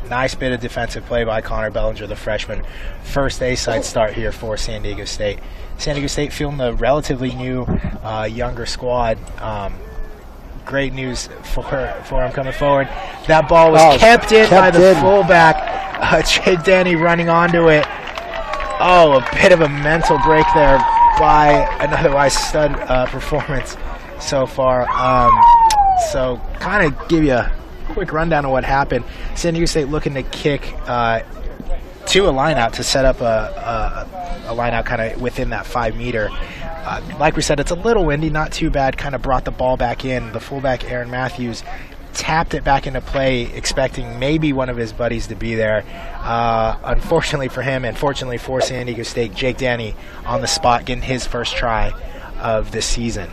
Nice bit of defensive play by Connor Bellinger, the freshman. First A-side start here for San Diego State. San Diego State fielding the relatively new, younger squad. Great news for him coming forward. That ball was kept in by the fullback. Jake Danny running onto it. Oh, a bit of a mental break there by an otherwise stud performance so far. So kind of give you a quick rundown of what happened. San Diego State looking to kick to a line out to set up a line out kind of within that 5 meter. Like we said, it's a little windy, not too bad. Kind of brought the ball back in. The fullback, Aaron Matthews, tapped it back into play, expecting maybe one of his buddies to be there. Unfortunately for him, and fortunately for San Diego State, Jake Danny on the spot, getting his first try of this season.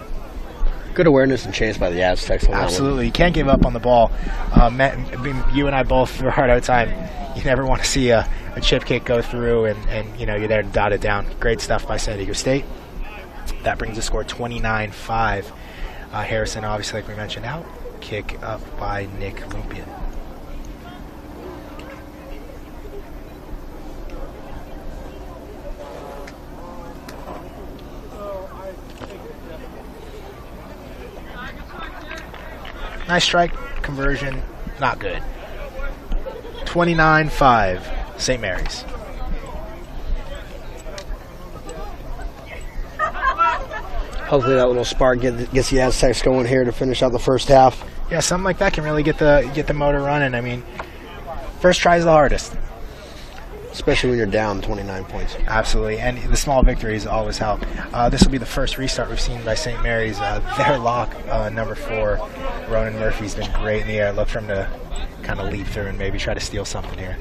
Good awareness and chance by the Aztecs. Absolutely. You can't give up on the ball. Matt, you and I both, throughout our time, you never want to see a chip kick go through and you're there to dot it down. Great stuff by San Diego State. That brings the score 29-5. Harrison, obviously, like we mentioned, out. Kick up by Nick Lumpian. Nice strike, conversion, not good. 29-5, St. Mary's. Hopefully that little spark gets the Aztecs going here to finish out the first half. Yeah, something like that can really get the motor running. I mean, first try is the hardest. Especially when you're down 29 points. Absolutely, and the small victories always help. This will be the first restart we've seen by St. Mary's. Their lock, number 4, Ronan Murphy's been great in the air. Look for him to kind of leap through and maybe try to steal something here.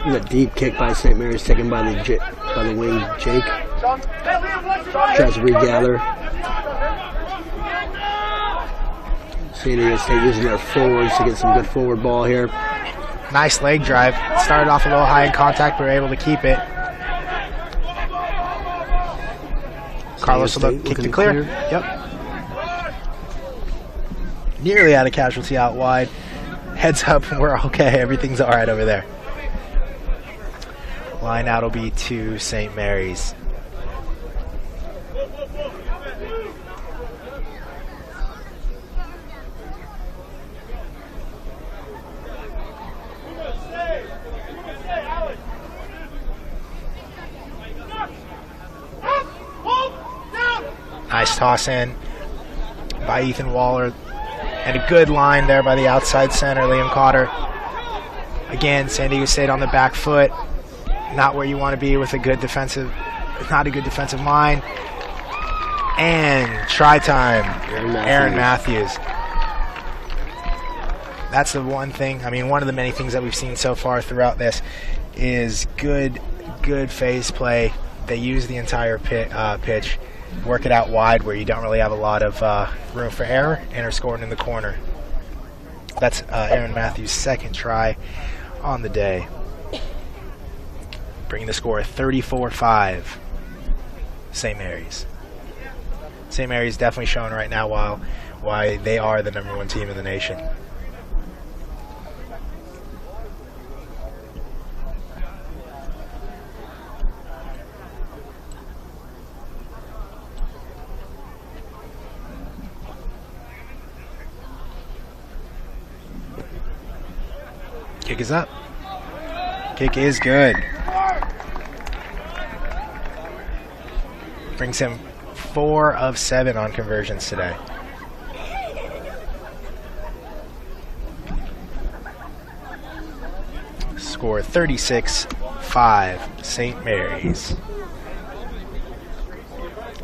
A deep kick by St. Mary's, taken by the wing Jake. Tries to regather. San Diego State using their forwards to get some good forward ball here. Nice leg drive. Started off a little high in contact, but were able to keep it. Carlos will look, kick to clear. Yep. Nearly had a casualty out wide. Heads up, we're okay. Everything's all right over there. Line out will be to St. Mary's. Nice toss in by Ethan Waller. And a good line there by the outside center, Liam Cotter. Again, San Diego State on the back foot. Not where you want to be with not a good defensive line. And try time, Aaron Matthews. That's the one thing, one of the many things that we've seen so far throughout this is good phase play. They use the entire pitch, work it out wide where you don't really have a lot of room for error, and are scoring in the corner. That's Aaron Matthews' second try on the day. Bringing the score 34-5, St. Mary's. St. Mary's definitely showing right now why they are the #1 team in the nation. Kick is up. Kick is good. Brings him 4 of 7 on conversions today. Score 36-5, St. Mary's.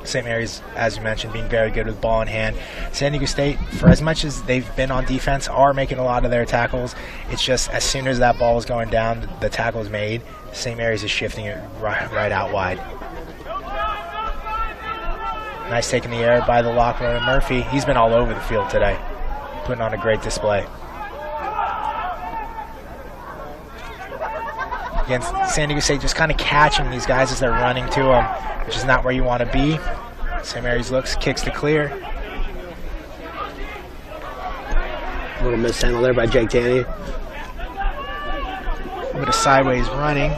St. Mary's, as you mentioned, being very good with ball in hand. San Diego State, for as much as they've been on defense, are making a lot of their tackles. It's just as soon as that ball is going down, the tackle is made, St. Mary's is shifting it right out wide. Nice take in the air by the lock runner, Murphy. He's been all over the field today, putting on a great display. Again, San Diego State just kind of catching these guys as they're running to them, which is not where you want to be. St. Mary's looks, kicks to clear. A little mishandle there by Jake Tanny. A little bit of sideways running.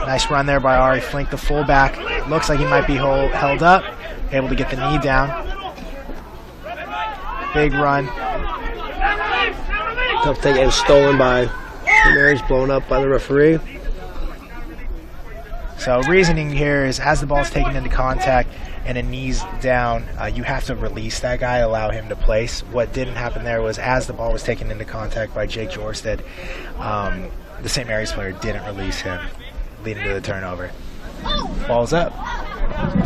Nice run there by Ari Flink, the fullback. Looks like he might be held up. Able to get the knee down. Big run. Tough take, and stolen by St. Mary's, blown up by the referee. So reasoning here is as the ball is taken into contact and a knee's down, you have to release that guy, allow him to place. What didn't happen there was as the ball was taken into contact by Jake Jorsted, the St. Mary's player didn't release him, leading to the turnover. Ball's up,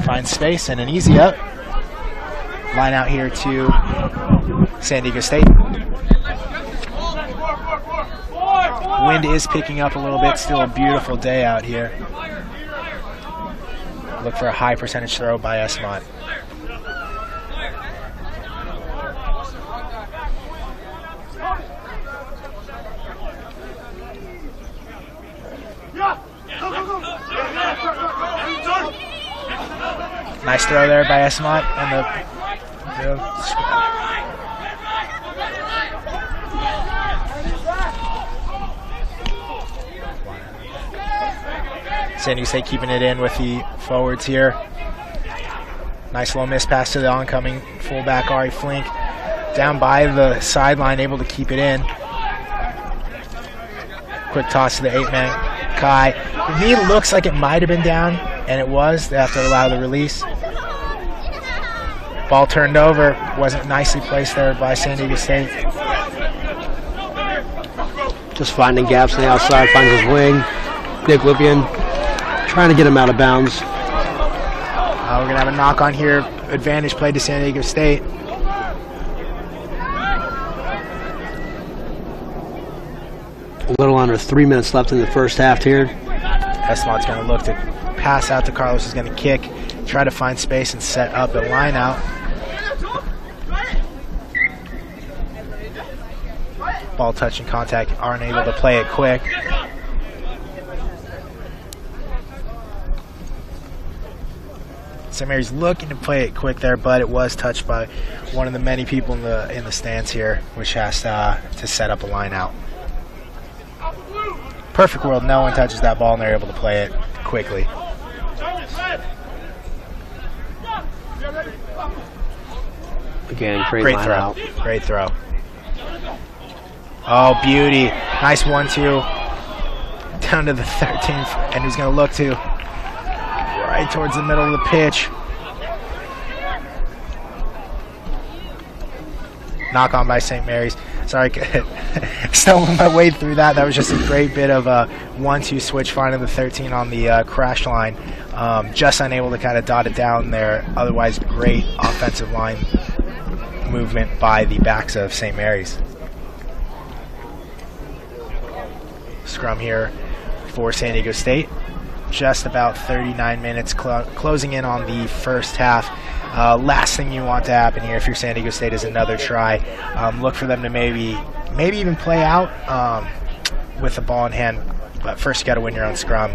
finds space, and an easy up. Line out here to San Diego State. Wind is picking up a little bit, still a beautiful day out here. Look for a high percentage throw by Esmont. Nice throw there by Esmont and the San Diego State keeping it in with the forwards here. Nice low miss pass to the oncoming fullback Ari Flink. Down by the sideline, able to keep it in. Quick toss to the 8-man Kai. The knee looks like it might have been down, and it was. They have to allow the release. Ball turned over. Wasn't nicely placed there by San Diego State. Just finding gaps on the outside, finds his wing. Nick Lippian trying to get him out of bounds. We're going to have a knock on here. Advantage play to San Diego State. A little under 3 minutes left in the first half here. Esmont's going to look to pass out to Carlos, who's going to kick, try to find space and set up a line out. Ball touch and contact, aren't able to play it quick. St. Mary's looking to play it quick there, but it was touched by one of the many people in the stands here, which has to set up a line out. Perfect world, no one touches that ball and they're able to play it quickly. Again, great line throw. out. Great throw. Oh, beauty. Nice 1-2. Down to the 13th, and he's going to look to right towards the middle of the pitch. Knock on by St. Mary's. Sorry, stumbling my way through that. That was just a great bit of a 1-2 switch, finding the 13 on the crash line. Just unable to kind of dot it down there. Otherwise, great offensive line movement by the backs of St. Mary's. Scrum here for San Diego State. Just about 39 minutes closing in on the first half. Last thing you want to happen here if you're San Diego State is another try. Look for them to maybe even play out with the ball in hand. But first you got to win your own scrum.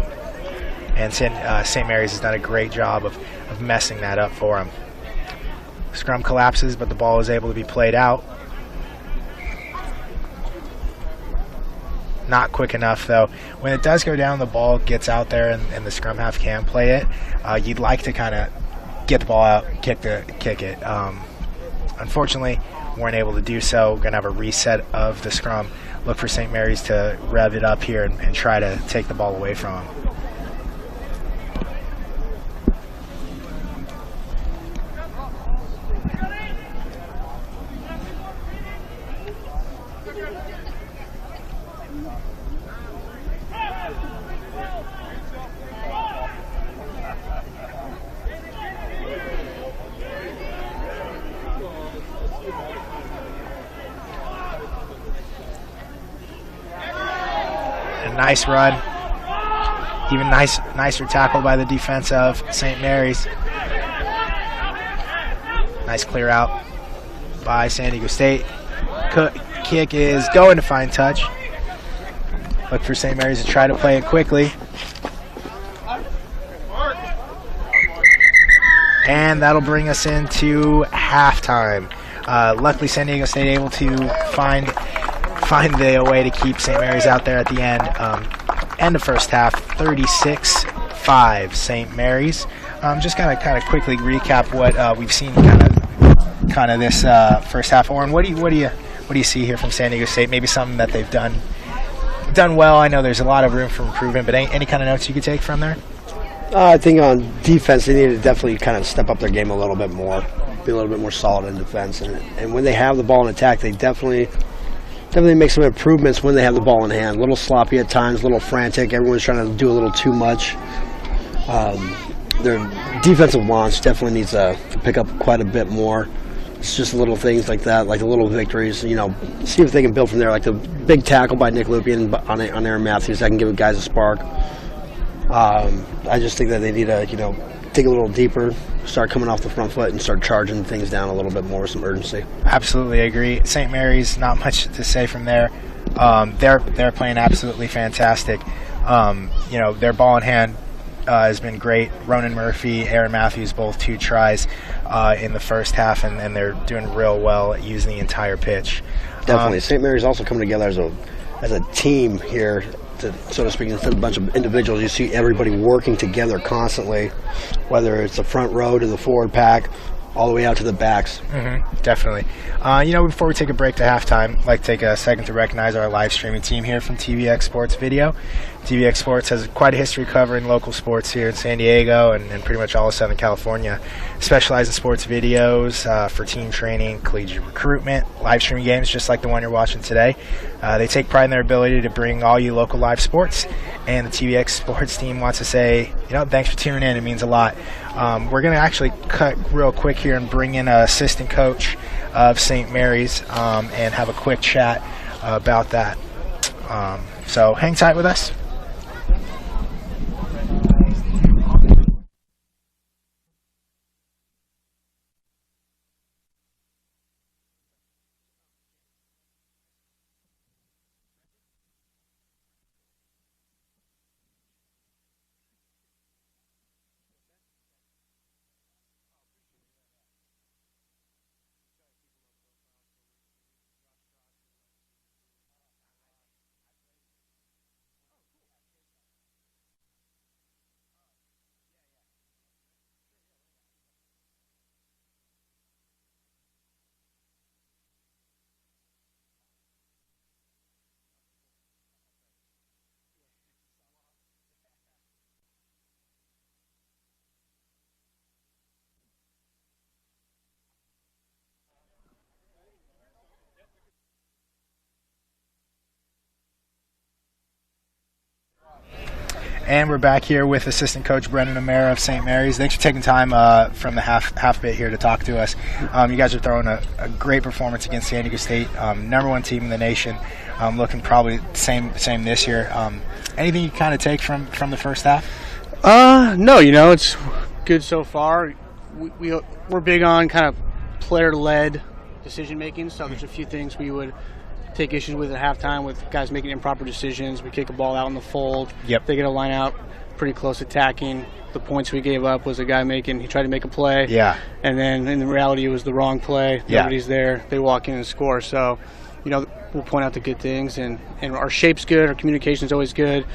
And St. Mary's has done a great job of messing that up for them. Scrum collapses, but the ball is able to be played out. Not quick enough, though. When it does go down, the ball gets out there and the scrum half can play it. You'd like to kind of get the ball out, kick it. Unfortunately, weren't able to do so. We're going to have a reset of the scrum. look for St. Mary's to rev it up here and try to take the ball away from them. Nice run. Even nicer tackle by the defense of St. Mary's. Nice clear out by San Diego State. Kick is going to find touch. Look for St. Mary's to try to play it quickly. And that'll bring us into halftime. Luckily, San Diego State able to find the way to keep St. Mary's out there at the end. End of first half, 36-5 St. Mary's. Just kind of quickly recap what we've seen kind of this first half. Oren, what do you see here from San Diego State? Maybe something that they've done well. I know there's a lot of room for improvement, but any kind of notes you could take from there? I think on defense, they need to definitely kind of step up their game a little bit more, be a little bit more solid in defense. And when they have the ball in attack, they definitely make some improvements when they have the ball in hand. A little sloppy at times, a little frantic. Everyone's trying to do a little too much. Their defensive launch definitely needs to pick up quite a bit more. It's just little things like that, like the little victories. See if they can build from there. Like the big tackle by Nick Lupien on Aaron Matthews, that can give guys a spark. I just think that they need to, dig a little deeper, start coming off the front foot, and start charging things down a little bit more with some urgency. Absolutely agree. St. Mary's, not much to say from there. They're playing absolutely fantastic. Their ball in hand has been great. Ronan Murphy, Aaron Matthews, both 2 tries in the first half, and they're doing real well at using the entire pitch. Definitely. St. Mary's also coming together as a team here, so to speak. Instead of a bunch of individuals, you see everybody working together constantly, whether it's the front row to the forward pack, all the way out to the backs. Definitely. Before we take a break to halftime, I'd like to take a second to recognize our live streaming team here from TVX Sports Video. TVX Sports has quite a history covering local sports here in San Diego and pretty much all of Southern California. Specialize in sports videos for team training, collegiate recruitment, live streaming games just like the one you're watching today. They take pride in their ability to bring all you local live sports, and the TVX Sports team wants to say, thanks for tuning in. It means a lot. We're going to actually cut real quick here and bring in an assistant coach of St. Mary's and have a quick chat about that. So hang tight with us. And we're back here with assistant coach Brendan O'Mara of St. Mary's. Thanks for taking time from the half bit here to talk to us. You guys are throwing a great performance against San Diego State, #1 team in the nation, looking probably same this year. Anything you kind of take from the first half? No, it's good so far. We're big on kind of player-led decision-making, so there's a few things we would take issues with at halftime with guys making improper decisions. We kick a ball out in the fold. Yep. They get a line out, pretty close attacking. The points we gave up was a guy he tried to make a play. Yeah. And then in the reality it was the wrong play. Yeah. Nobody's there. They walk in and score. So, we'll point out the good things. And our shape's good. Our communication's always good.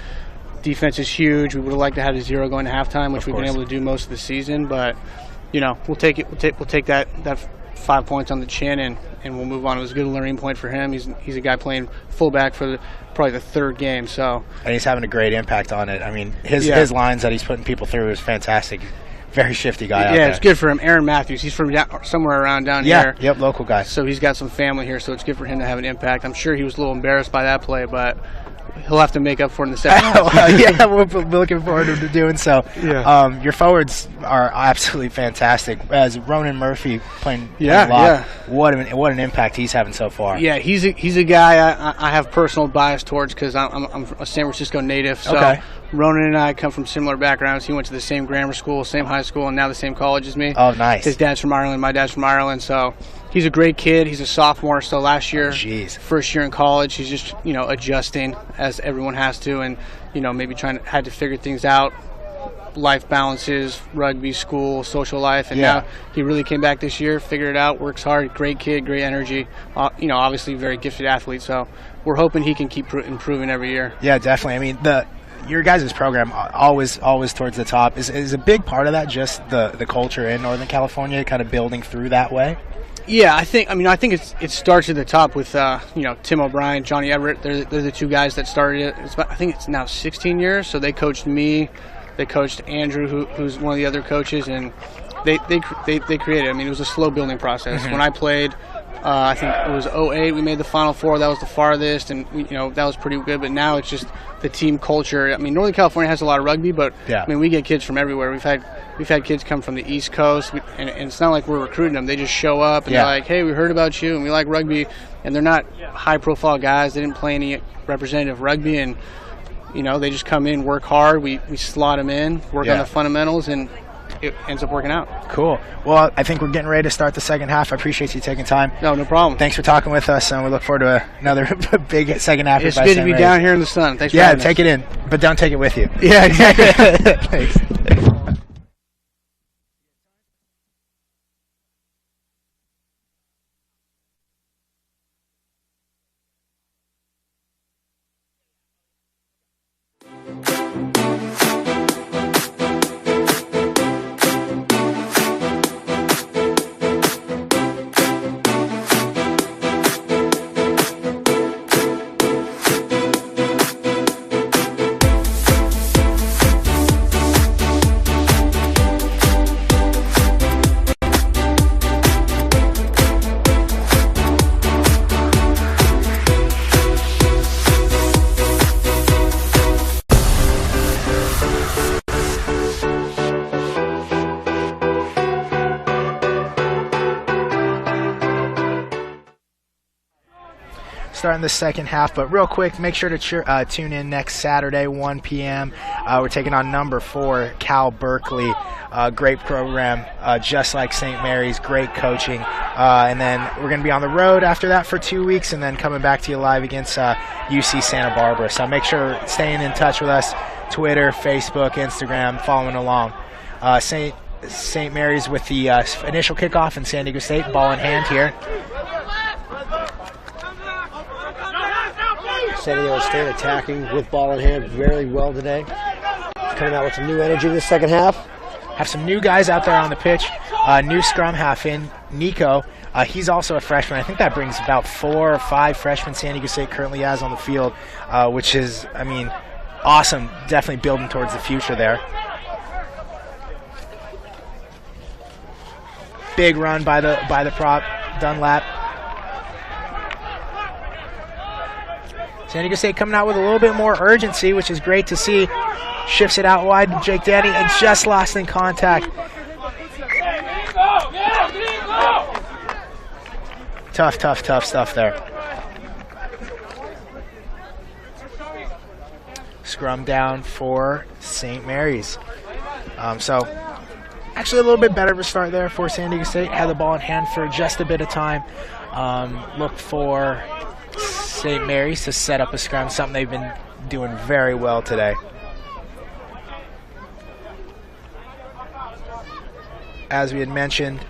Defense is huge. We would have liked to have a 0 going to halftime, which we've been able to do most of the season. But, we'll take it. We'll take that 5 points on the chin, and we'll move on. It was a good learning point for him. He's a guy playing fullback for probably the third game. So, and he's having a great impact on it. I mean, his lines that he's putting people through is fantastic. Very shifty guy out there. Yeah, it's good for him. Aaron Matthews, he's from somewhere around down here. Yep, local guy. So he's got some family here, so it's good for him to have an impact. I'm sure he was a little embarrassed by that play, but he'll have to make up for it in the second half. Yeah, we're looking forward to doing so. Yeah. Your forwards are absolutely fantastic. As Ronan Murphy playing a lot, yeah. What an impact he's having so far. Yeah, he's a guy I have personal bias towards because I'm a San Francisco native. So okay. Ronan and I come from similar backgrounds. He went to the same grammar school, same high school, and now the same college as me. Oh, nice. His dad's from Ireland, my dad's from Ireland, so he's a great kid. He's a sophomore, so last year, first year in college, he's just, adjusting as everyone has to, and, maybe had to figure things out, life balances, rugby, school, social life, and now he really came back this year, figured it out, works hard, great kid, great energy, obviously very gifted athlete, so we're hoping he can keep improving every year. Yeah, definitely. I mean, your guys' program, always towards the top, is a big part of that, just the culture in Northern California, kind of building through that way? Yeah, I think it starts at the top with Tim O'Brien, Johnny Everett. They're the two guys that started it. I think it's now 16 years. So they coached me, they coached Andrew, who's one of the other coaches, and they created it. I mean, it was a slow building process. Mm-hmm. When I played, I think it was 2008. We made the Final Four. That was the farthest, and that was pretty good. But now it's just the team culture. I mean, Northern California has a lot of rugby, but I mean, we get kids from everywhere. We've had kids come from the East Coast, and it's not like we're recruiting them. They just show up and they're like, "Hey, we heard about you, and we like rugby." And they're not high-profile guys. They didn't play any representative rugby, and they just come in, work hard. We slot them in, work on the fundamentals, and it ends up working out. Cool. Well, I think we're getting ready to start the second half. I appreciate you taking time. No problem. Thanks for talking with us, and we look forward to another big second half. It's good to be down here in the sun. Thanks for having us. Take it in, but don't take it with you. Yeah, exactly. Thanks. Starting the second half, but real quick, make sure to tune in next Saturday, 1 p.m. We're taking on number 4, Cal Berkeley. Great program, just like St. Mary's, great coaching. And then we're going to be on the road after that for 2 weeks, and then coming back to you live against UC Santa Barbara. So make sure staying in touch with us, Twitter, Facebook, Instagram, following along. St. Mary's with the initial kickoff in San Diego State, ball in hand here. San Diego State attacking with ball in hand very well today. Coming out with some new energy in the second half. Have some new guys out there on the pitch. New scrum half in, Nico. He's also a freshman. I think that brings about 4 or 5 freshmen San Diego State currently has on the field, which is, I mean, awesome. Definitely building towards the future there. Big run by the prop, Dunlap. San Diego State coming out with a little bit more urgency, which is great to see. Shifts it out wide to Jake Danny and just lost in contact. Tough stuff there. Scrum down for St. Mary's. So actually a little bit better of a start there for San Diego State. Had the ball in hand for just a bit of time. Looked for St. Mary's to set up a scrum, something they've been doing very well today. As we had mentioned,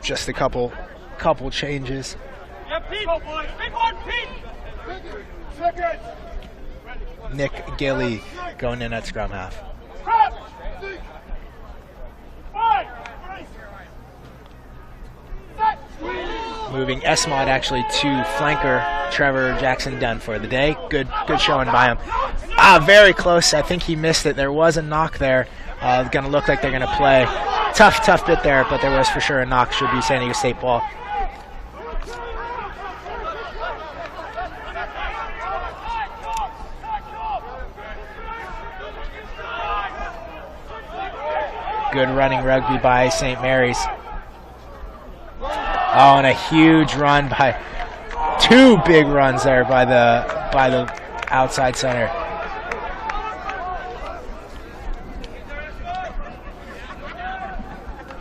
just a couple changes. Nick Gilly going in at scrum half. moving Esmond actually to flanker Trevor Jackson Dunn for the day. Good showing by him. Very close. I think he missed it. There was a knock there. Going to look like they're going to play. Tough bit there, but there was for sure a knock. Should be San Diego State ball. Good running rugby by St. Mary's. Oh, and a huge run by two big runs there by the outside center.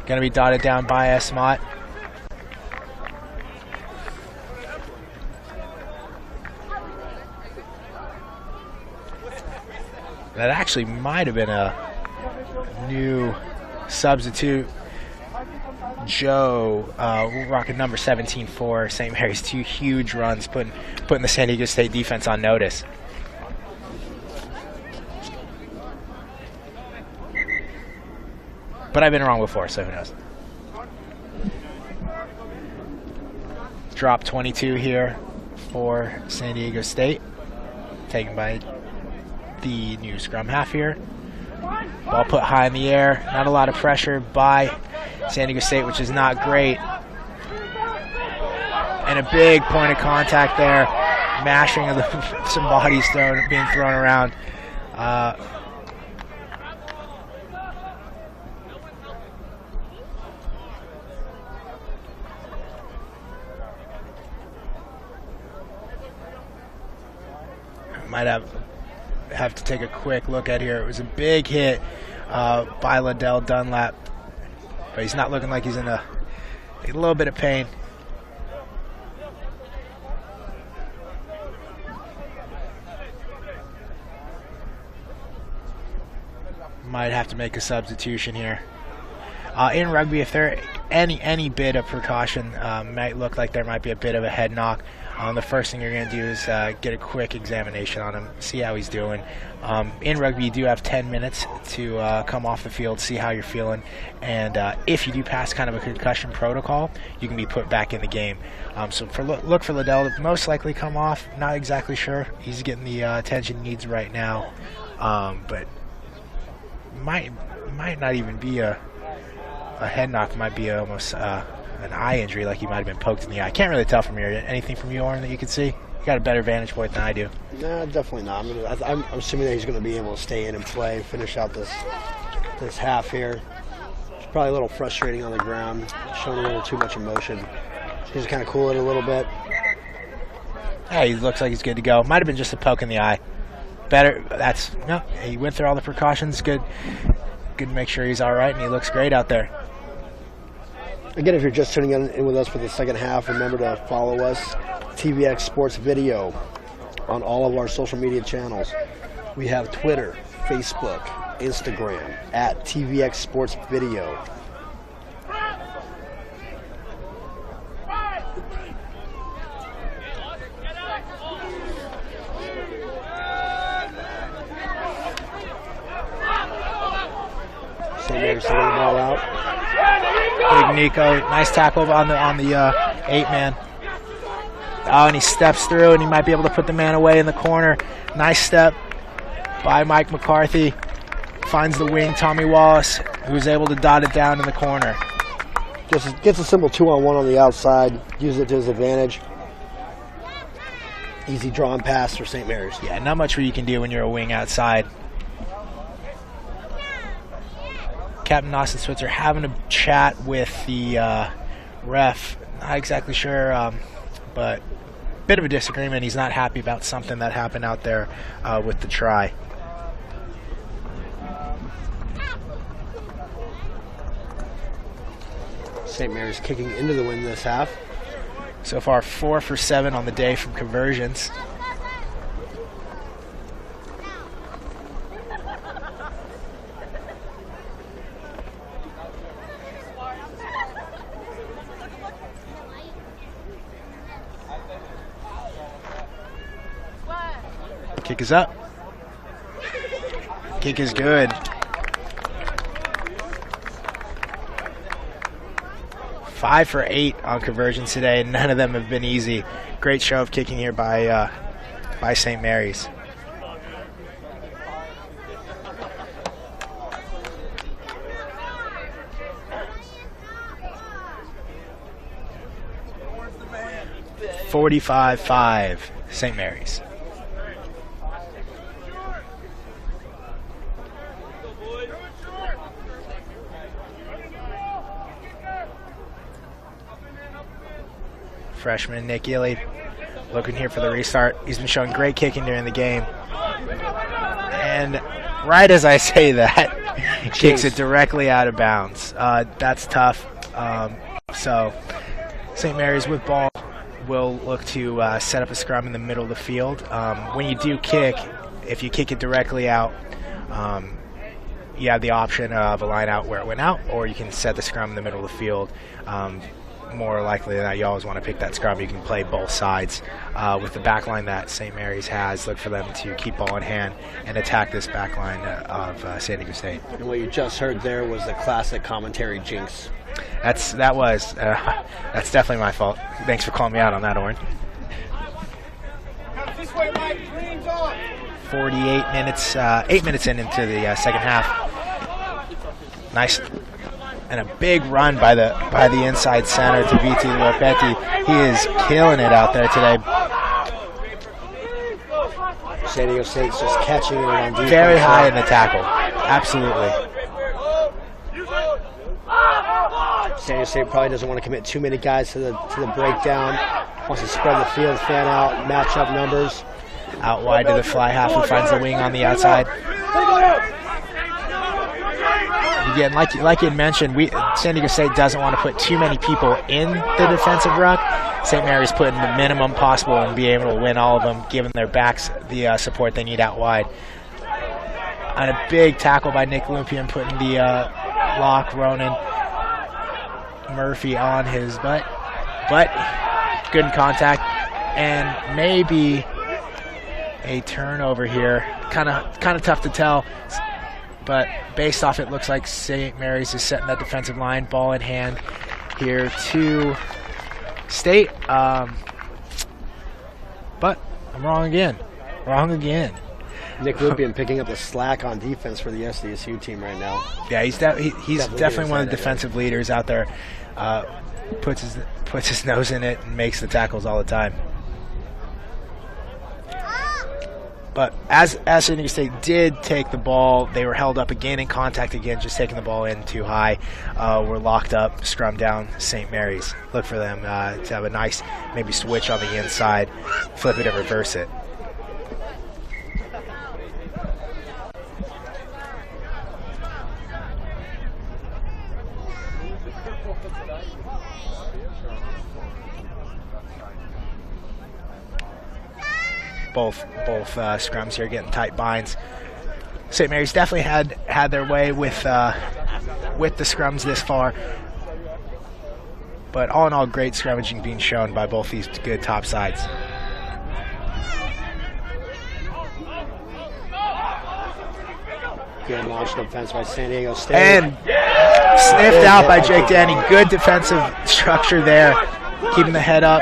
Going to be dotted down by Esmont. That actually might have been a new substitute. Joe rocking number 17 for St. Mary's. Two huge runs, putting the San Diego State defense on notice. But I've been wrong before, so who knows. Drop 22 here for San Diego State, taken by the new scrum half here. Ball put high in the air. Not a lot of pressure by San Diego State, which is not great. And a big point of contact there. Mashing of some bodies being thrown around. Might have to take a quick look at here. It was a big hit by Liddell Dunlap, but he's not looking like he's in a little bit of pain. Might have to make a substitution here. In rugby, if there any bit of precaution, might look like there might be a bit of a head knock. The first thing you're going to do is get a quick examination on him, see how he's doing. In rugby, you do have 10 minutes to come off the field, see how you're feeling, and if you do pass kind of a concussion protocol, you can be put back in the game. So look for Liddell to most likely come off. Not exactly sure. He's getting the attention he needs right now, but might not even be a head knock. Might be almost an eye injury, like he might have been poked in the eye. Can't really tell from here. Anything from you, Oren, that you can see? You got a better vantage point than I do. No, definitely not. I'm assuming that he's going to be able to stay in and play, finish out this half here. It's probably a little frustrating on the ground, showing a little too much emotion. Just kind of cool it a little bit. Yeah, he looks like he's good to go. Might have been just a poke in the eye. Better. No. He went through all the precautions. Good to make sure he's all right, and he looks great out there. Again, if you're just tuning in with us for the second half, remember to follow us, TVX Sports Video, on all of our social media channels. We have Twitter, Facebook, Instagram, at TVX Sports Video. St. Mary's sending the ball out. Big Nico, nice tackle on the 8-man. Oh, and he steps through, and he might be able to put the man away in the corner. Nice step by Mike McCarthy. Finds the wing, Tommy Wallace, who's able to dot it down in the corner. Gets a simple 2-on-1 on the outside, uses it to his advantage. Easy draw and pass for St. Mary's. Yeah, not much you can do when you're a wing outside. Captain Austin Switzer having a chat with the ref. Not exactly sure, but bit of a disagreement. He's not happy about something that happened out there with the try. St. Mary's kicking into the win this half. So far, 4 for 7 on the day from conversions. Kick is up. Kick is good. 5 for 8 on conversions today, and none of them have been easy. Great show of kicking here by St. Mary's. $45-5, St. Mary's. Freshman Nick Ely looking here for the restart. He's been showing great kicking during the game. And right as I say that, kicks it directly out of bounds. That's tough. So St. Mary's with ball will look to set up a scrum in the middle of the field. When you do kick, if you kick it directly out, you have the option of a line out where it went out, or you can set the scrum in the middle of the field. More likely than not, you always want to pick that scrum. You can play both sides. With the back line that St. Mary's has, look for them to keep ball in hand and attack this back line of San Diego State. And what you just heard there was the classic commentary jinx. That's definitely my fault. Thanks for calling me out on that, Oren. 48 minutes, 8 minutes into the second half. Nice. And a big run by the inside center to Viti Lopetti. He is killing it out there today. San Diego State's just catching it on defense. Very high in the tackle. Absolutely. San Diego State probably doesn't want to commit too many guys to the breakdown. Wants to spread the field, fan out, match up numbers. Out wide to the fly half, who finds the wing on the outside. Again, like you had mentioned, San Diego State doesn't want to put too many people in the defensive ruck. St. Mary's putting the minimum possible and be able to win all of them, giving their backs the support they need out wide. On a big tackle by Nick Lumpian, putting the lock Ronan Murphy on his butt. But good in contact, and maybe a turnover here. Kind of tough to tell. But based off it, looks like St. Mary's is setting that defensive line, ball in hand here to State. But I'm wrong again. Nick Lumpian picking up the slack on defense for the SDSU team right now. Yeah, he's definitely one of the defensive leaders out there. Puts his nose in it and makes the tackles all the time. But as San Diego State did take the ball, they were held up again in contact again, just taking the ball in too high. We're locked up, scrum down St. Mary's. Look for them to have a nice maybe switch on the inside, flip it and reverse it. Both scrums here getting tight binds. St. Mary's definitely had their way with the scrums this far, but all in all, great scrummaging being shown by both these good top sides. Good launch defense by San Diego State. And sniffed out by Jake Danny. Good defensive structure there, keeping the head up.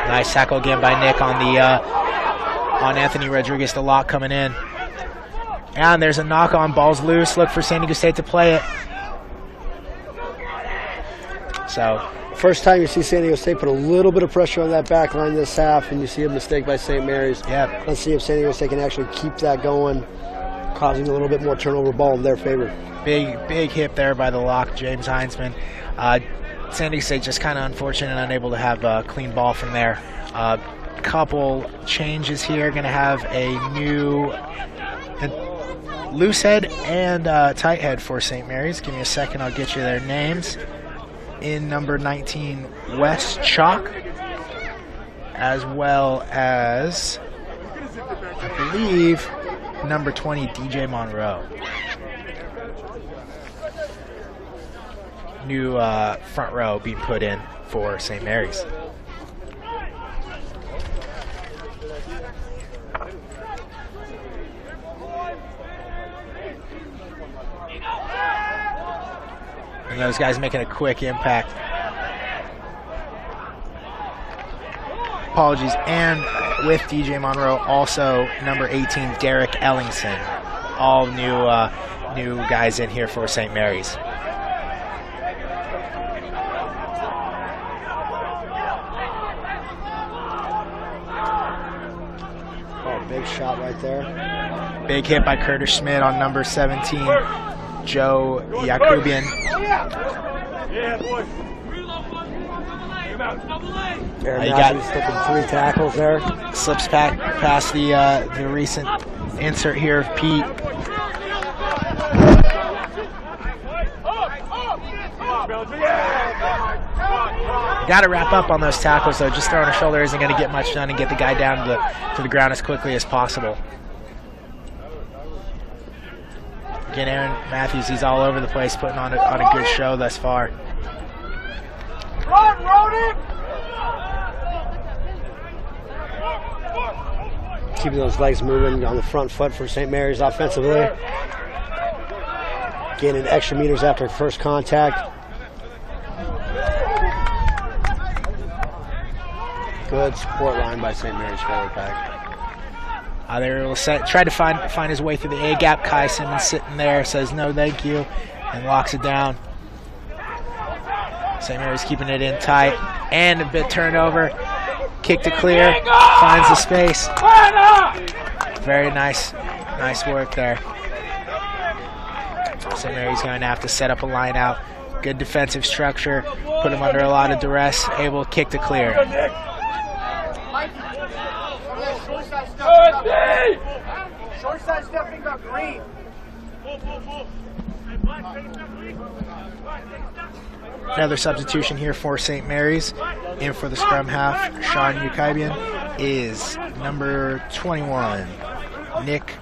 Nice tackle again by Nick on Anthony Rodriguez, the lock coming in. And there's a knock on, ball's loose. Look for San Diego State to play it. So, first time you see San Diego State put a little bit of pressure on that back line this half, and you see a mistake by St. Mary's. Yeah. Let's see if San Diego State can actually keep that going, causing a little bit more turnover ball in their favor. Big hit there by the lock, James Heinzman. San Diego State just kind of unfortunate and unable to have a clean ball from there. Couple changes here. Going to have a new loose head and tight head for St. Mary's. Give me a second, I'll get you their names. In number 19, Wes Chalk, as well as, I believe, number 20, DJ Monroe. New front row being put in for St. Mary's. And those guys making a quick impact. Apologies. And with DJ Monroe, also number 18, Derek Ellingson. All new guys in here for St. Mary's. Big shot right there. Big hit by Curtis Schmidt on number 17, Joe Yakubian. Yeah, boys. Aaron You got- Matthews taking 3 tackles there. Slips past the recent insert here of Pete. Got to wrap up on those tackles, though. Just throwing a shoulder isn't going to get much done and get the guy down to the ground as quickly as possible. Again, Aaron Matthews, he's all over the place, putting on a good show thus far. Run, Rody! Keeping those legs moving on the front foot for St. Mary's offensively. Gaining extra meters after first contact. Good support line by St. Mary's forward pack. They were able to try to find his way through the A gap. Kai Simmons sitting there, says no thank you, and locks it down. St. Mary's keeping it in tight, and a bit turnover. Kick to clear, finds the space. Very nice work there. St. Mary's going to have to set up a line out. Good defensive structure, put him under a lot of duress, able to kick to clear. Short side stepping up green. Another substitution here for St. Mary's. In for the scrum half, Sean Yukabian, is number 21, Nick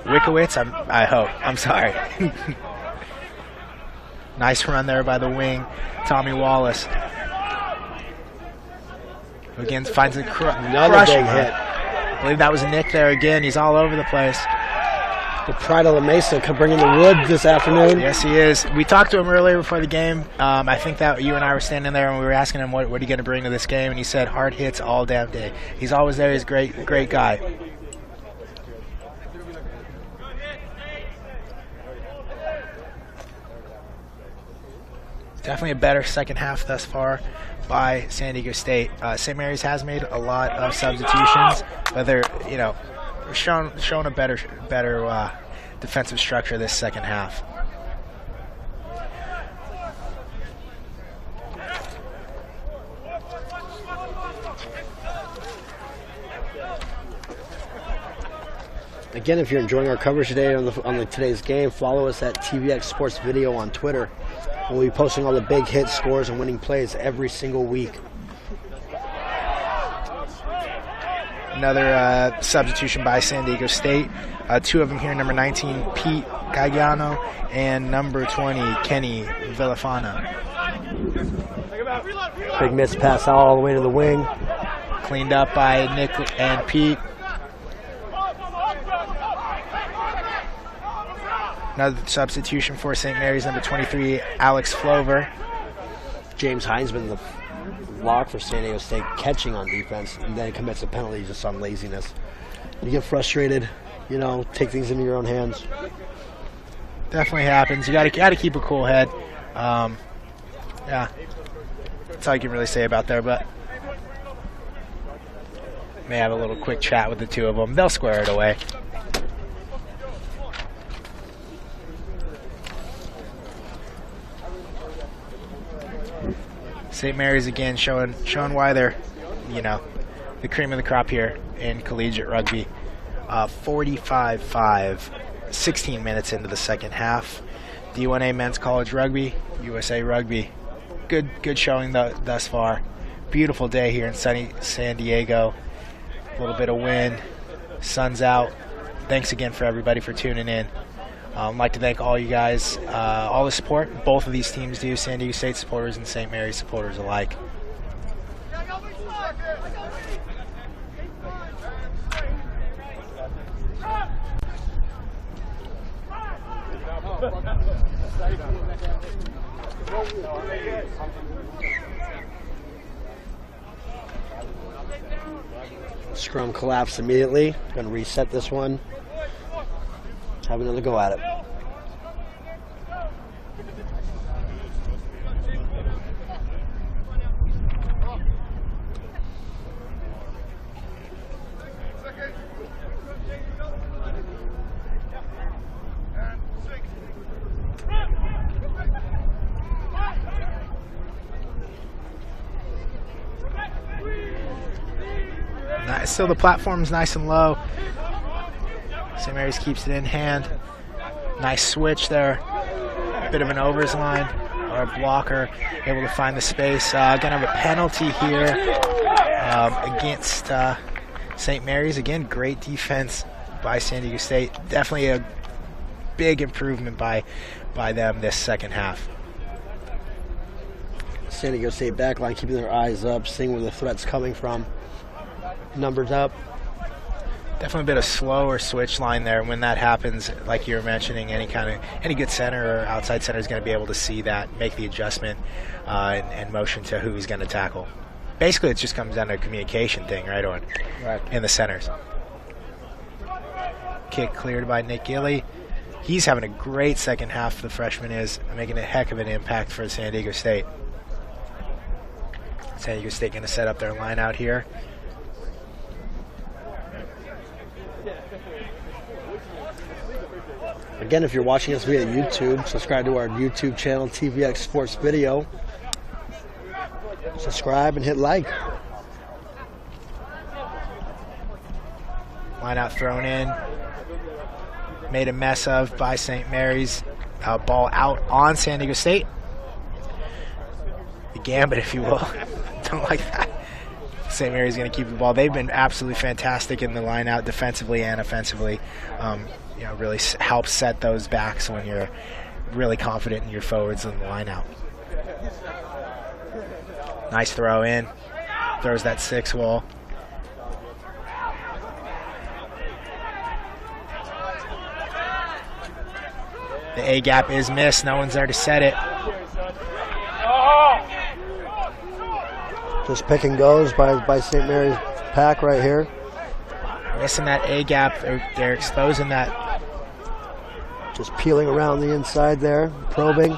Wickowitz. I hope. I'm sorry. Nice run there by the wing, Tommy Wallace. Again, finds a Another big hit. I believe that was Nick there again. He's all over the place. The pride of La Mesa bringing the wood this afternoon. Yes, he is. We talked to him earlier before the game. I think that you and I were standing there and we were asking him what are you going to bring to this game, and he said hard hits all damn day. He's always there. He's a great guy. Definitely a better second half thus far by San Diego State. St. Mary's has made a lot of substitutions, but they're shown a better defensive structure this second half. Again, if you're enjoying our coverage today on today's game, follow us at TVX Sports Video on Twitter. We'll be posting all the big hits, scores, and winning plays every single week. Another substitution by San Diego State. 2 of them here, number 19, Pete Gagliano, and number 20, Kenny Villafana. Big miss pass all the way to the wing. Cleaned up by Nick and Pete. Another substitution for St. Mary's, number 23, Alex Flover. James Heinzman, the lock for San Diego State, catching on defense, and then commits a penalty just on laziness. You get frustrated, take things into your own hands. Definitely happens. You got to keep a cool head. Yeah, that's all I can really say about there. But may have a little quick chat with the 2 of them. They'll square it away. St. Mary's again showing why they're, the cream of the crop here in collegiate rugby. 45-5, 16 minutes into the second half. D1A men's college rugby, USA Rugby. Good showing thus far. Beautiful day here in sunny San Diego. A little bit of wind, sun's out. Thanks again for everybody for tuning in. I'd like to thank all you guys, all the support both of these teams do, San Diego State supporters and St. Mary's supporters alike. Scrum collapse immediately. Going to reset this one. Have another go at it. Still the platform's nice and low. St. Mary's keeps it in hand. Nice switch there. Bit of an overs line or a blocker. Able to find the space. Gonna have a penalty here against St. Mary's. Again, great defense by San Diego State. Definitely a big improvement by them this second half. San Diego State backline keeping their eyes up, seeing where the threat's coming from. Numbers up. Definitely a bit of slower switch line there. When that happens, like you were mentioning, any good center or outside center is going to be able to see that, make the adjustment, and motion to who he's going to tackle. Basically, it just comes down to a communication thing, right in the centers. Kick cleared by Nick Gilley. He's having a great second half. The freshman is making a heck of an impact for San Diego State. San Diego State going to set up their line out here. Again, if you're watching us via YouTube, subscribe to our YouTube channel, TVX Sports Video. Subscribe and hit like. Line out thrown in. Made a mess of by St. Mary's. Ball out on San Diego State. The gambit, if you will. Don't like that. St. Mary's going to keep the ball. They've been absolutely fantastic in the line out defensively and offensively. Really helps set those backs when you're really confident in your forwards in the line out. Nice throw in. Throws that 6 wall. The A gap is missed. No one's there to set it. Just pick and goes by St. Mary's pack right here. Missing that A gap. They're exposing that. Just peeling around the inside there, probing.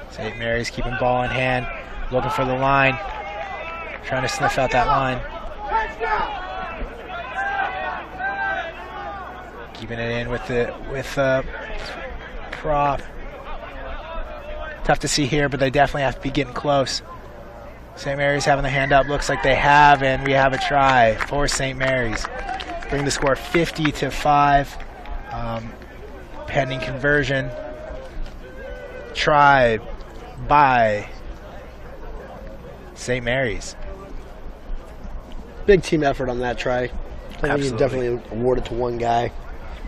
St. Mary's keeping ball in hand, looking for the line, trying to sniff out that line. Keeping it in with prop. Tough to see here, but they definitely have to be getting close. St. Mary's having the hand up. Looks like they have, and we have a try for St. Mary's. Bring the score 50-5. Pending conversion. Try by St. Mary's. Big team effort on that try. I think Absolutely. you definitely award it to one guy.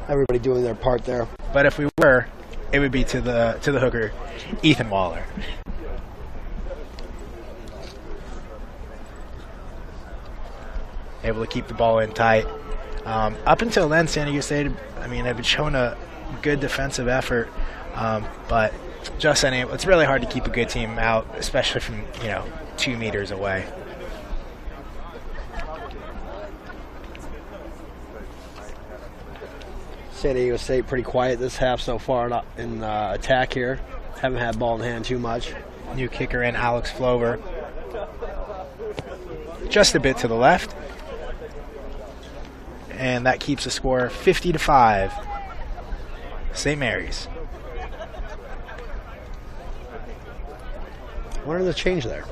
Everybody doing their part there. But if we were, it would be to the hooker, Ethan Waller. Able to keep the ball in tight. Up until then, San Diego State, have been showing a good defensive effort, but just unable. It's really hard to keep a good team out, especially from 2 meters away. San Diego State pretty quiet this half so far in attack here. Haven't had ball in hand too much. New kicker in, Alex Flover. Just a bit to the left. And that keeps the score 50-5. St. Mary's. What are the change there?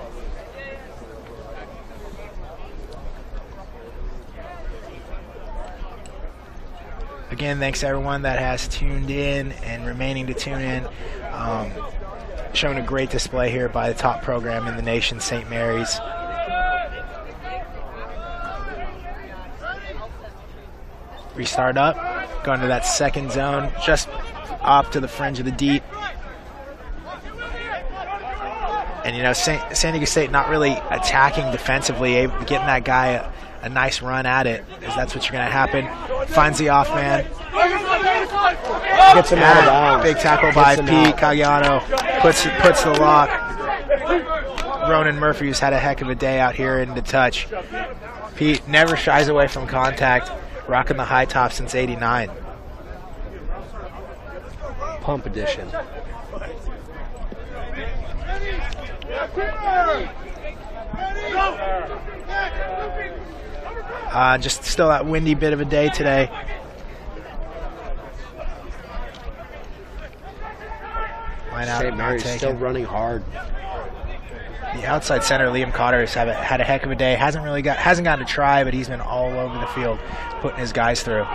Again, thanks to everyone that has tuned in and remaining to tune in. Showing a great display here by the top program in the nation, St. Mary's. Restart up, going to that second zone, just up to the fringe of the deep. And San Diego State not really attacking defensively, getting that guy a nice run at it, as that's what's going to happen. Finds the off man. Gets him out of bounds. Big tackle by Pete Cagliano. Puts the lock. Ronan Murphy, who's had a heck of a day out here in the touch. Pete never shies away from contact, rocking the high top since '89. Pump edition. Just still that windy bit of a day today. Line out, St. Mary's still running hard. The outside center, Liam Cotter, has had a heck of a day. Hasn't gotten to try, but he's been all over the field, putting his guys through.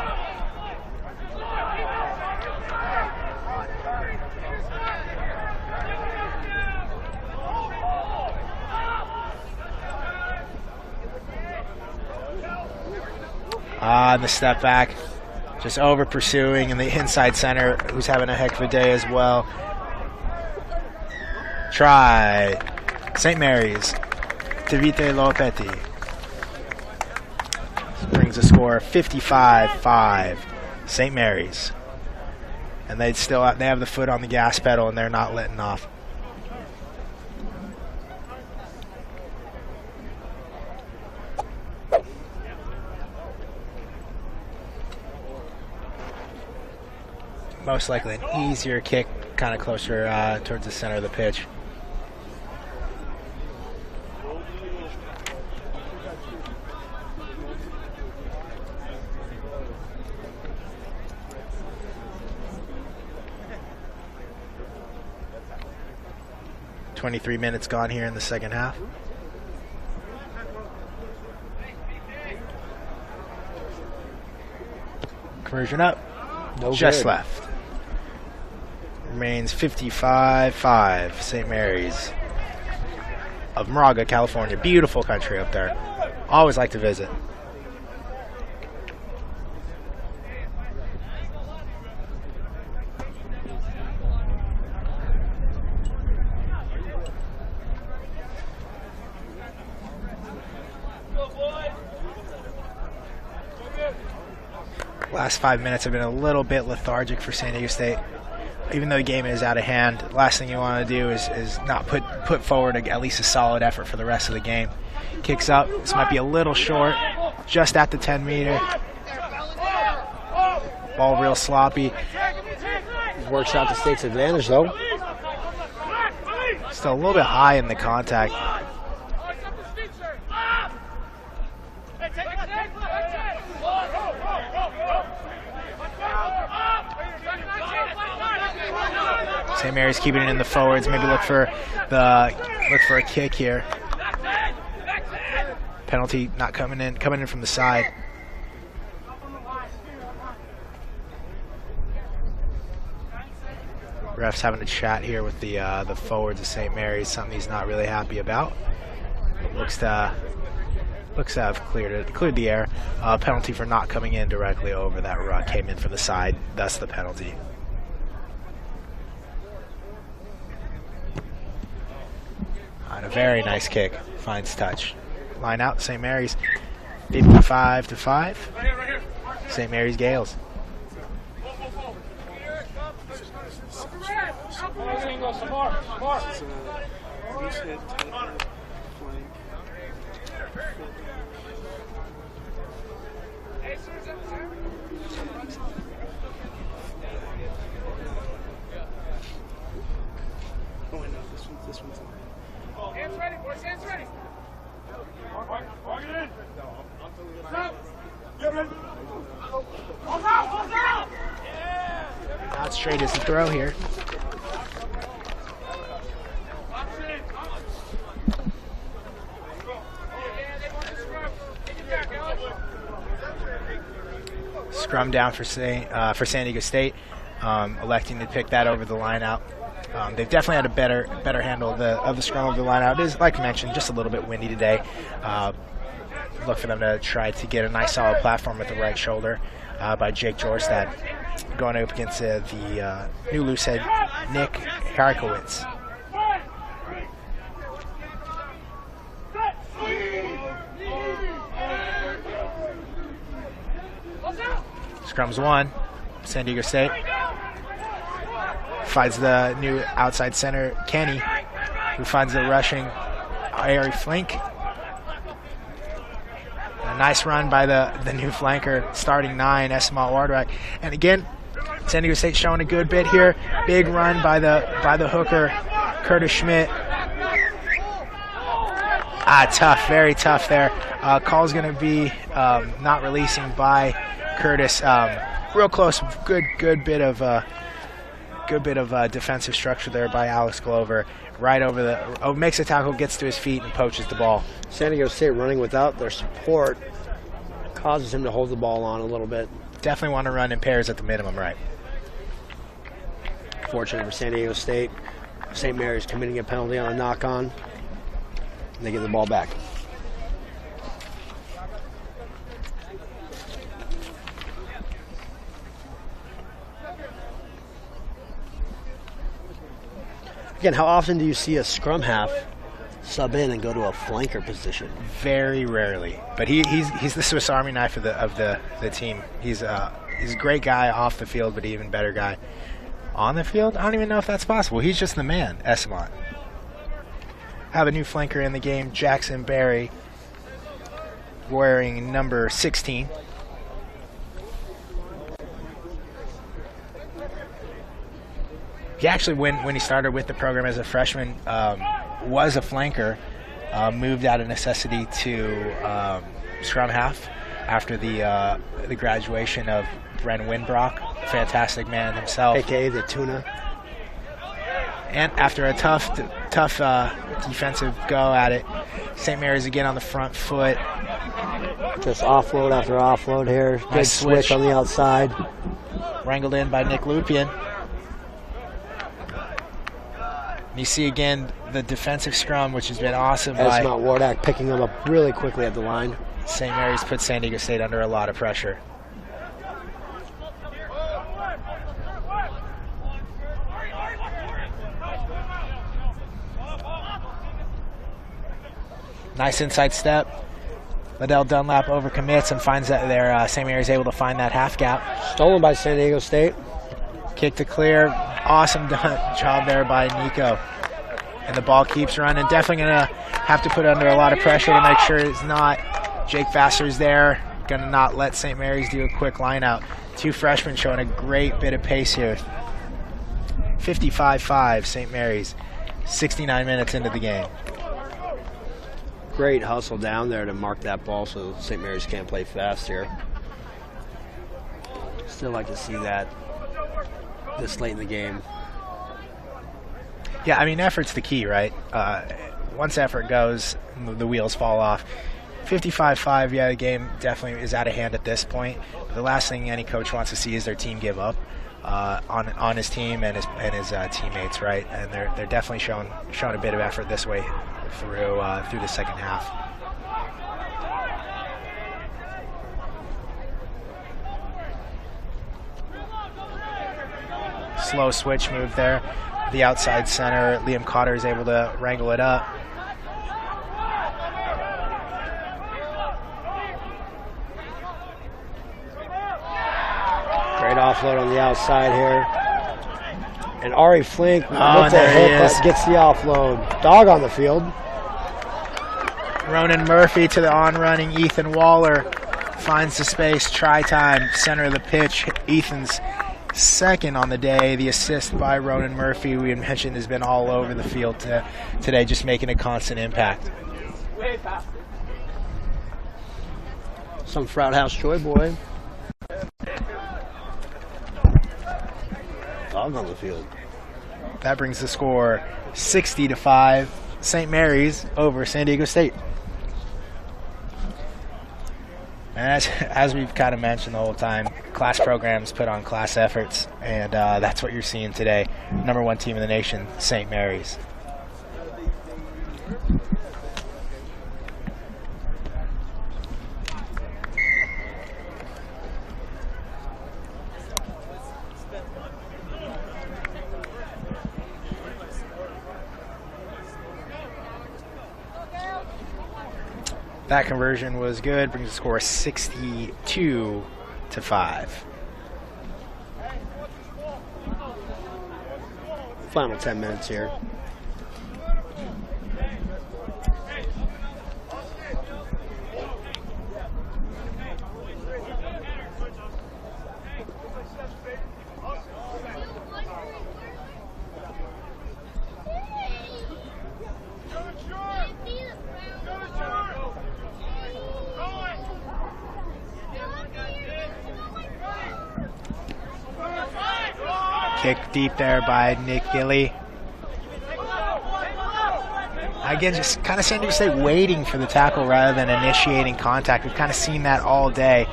The step back, just over pursuing, and the inside center, who's having a heck of a day as well. Try. St. Mary's. Davide Lopetti. Brings a score of 55-5. St. Mary's. And they have the foot on the gas pedal, and they're not letting off. Most likely an easier kick, kind of closer towards the center of the pitch. .23 minutes gone here in the second half. Conversion up. No Just good. left. Remains 55-5. St. Mary's of Moraga, California. Beautiful country up there. Always like to visit. Last 5 minutes have been a little bit lethargic for San Diego State. Even though the game is out of hand, the last thing you want to do is not put forward at least a solid effort for the rest of the game. Kicks up. This might be a little short, just at the 10-meter. Ball real sloppy. Works out the State's advantage, though. Still a little bit high in the contact. St. Mary's keeping it in the forwards. Maybe look for a kick here. Penalty not coming in from the side. Ref's having a chat here with the forwards of St. Mary's. Something he's not really happy about. Looks to have cleared the air. Penalty for not coming in directly over that ruck. Came in from the side. Thus the penalty. On a very nice kick, finds touch. Line out, St. Mary's, 55-5. St. Mary's Gaels. Hands ready, boys, hands ready. Not straight as the throw here. Scrum down for San Diego State, electing to pick that over the line out. They've definitely had a better handle of the scrum over the line out. It is, like I mentioned, just a little bit windy today. Look for them to try to get a nice solid platform at the right shoulder by Jake Jorstad, going up against the new loosehead Nick Harikowitz. Scrums one. San Diego State finds the new outside center, Kenny, who finds the rushing airy flank. A nice run by the new flanker, starting 9, Esmont Wardwack. And again, San Diego State showing a good bit here. Big run by the hooker, Curtis Schmidt. Tough, very tough there. Call's going to be not releasing by Curtis. Real close, good bit of defensive structure there by Alex Glover. Right over makes a tackle, gets to his feet, and poaches the ball. San Diego State running without their support causes him to hold the ball on a little bit. Definitely want to run in pairs at the minimum, right? Fortunate for San Diego State, St. Mary's committing a penalty on a knock-on, and they get the ball back. Again, how often do you see a scrum half sub in and go to a flanker position? Very rarely, but he's the Swiss Army knife of the team. He's a great guy off the field, but even better guy on the field. I don't even know if that's possible. He's just the man, Esmont. Have a new flanker in the game, Jackson Berry, wearing number 16. He actually, when he started with the program as a freshman, was a flanker, moved out of necessity to scrum half after the graduation of Bren Winbrock, fantastic man himself. AKA the tuna. And after a tough defensive go at it, St. Mary's again on the front foot. Just offload after offload here. Good Nice switch on the outside. Wrangled in by Nick Lupien. You see again the defensive scrum, which has been awesome by Esmont Wardwack picking them up really quickly at the line. St. Mary's. Put San Diego State under a lot of pressure. Nice inside step. Liddell Dunlap overcommits and finds that there. St. Mary's able to find that half gap. Stolen by San Diego State. Kick to clear. Awesome job there by Nico. And the ball keeps running. Definitely going to have to put under a lot of pressure to make sure it's not. Jake Vassar's there. Going to not let St. Mary's do a quick line out. Two freshmen showing a great bit of pace here. 55-5 St. Mary's. 69 minutes into the game. Great hustle down there to mark that ball so St. Mary's can't play fast here. Still like to see that this late in the game. Yeah, I mean, effort's the key, right? Once effort goes, the wheels fall off. 55-5, yeah, the game definitely is out of hand at this point. But the last thing any coach wants to see is their team give up on his team and his teammates, right? And they're definitely showing a bit of effort this way through the second half. Slow switch move there. The outside center, Liam Cotter, is able to wrangle it up. Great offload on the outside here. And Ari Flink with and the there he hook is. gets the offload. Dog on the field. Ronan Murphy to the on-running Ethan Waller. Finds the space, try time, center of the pitch. Ethan's second on the day. The assist by Ronan Murphy, we had mentioned, has been all over the field today, just making a constant impact. Some Frat House Joy boy. Dog on the field. That brings the score 60-5. St. Mary's over San Diego State. And as we've kind of mentioned the whole time, class programs put on class efforts, and that's what you're seeing today. Number one team in the nation, St. Mary's. That conversion was good, brings the score 62-5. Final 10 minutes here. Kick deep there by Nick Gilly. Again, just kind of San Diego State waiting for the tackle rather than initiating contact. We've kind of seen that all day.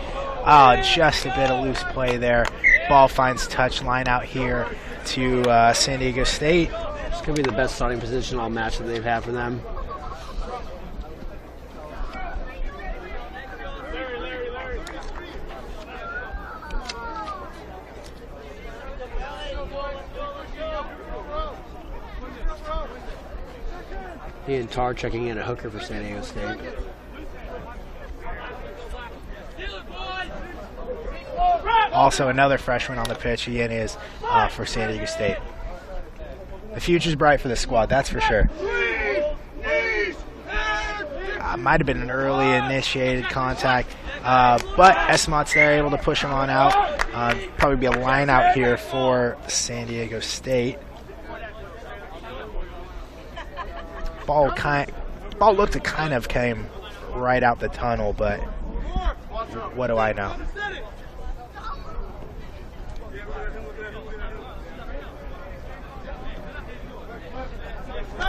Just a bit of loose play there. Ball finds touch, line out here to San Diego State. It's going to be the best starting position all match that they've had for them. Ian Tarr checking in a hooker for San Diego State. Also another freshman on the pitch. Ian is for San Diego State. The future's bright for the squad, that's for sure. Might have been an early initiated contact, but Esmont's there, able to push him on out. Probably be a line out here for San Diego State. Ball looked to kind of came right out the tunnel, but what do I know?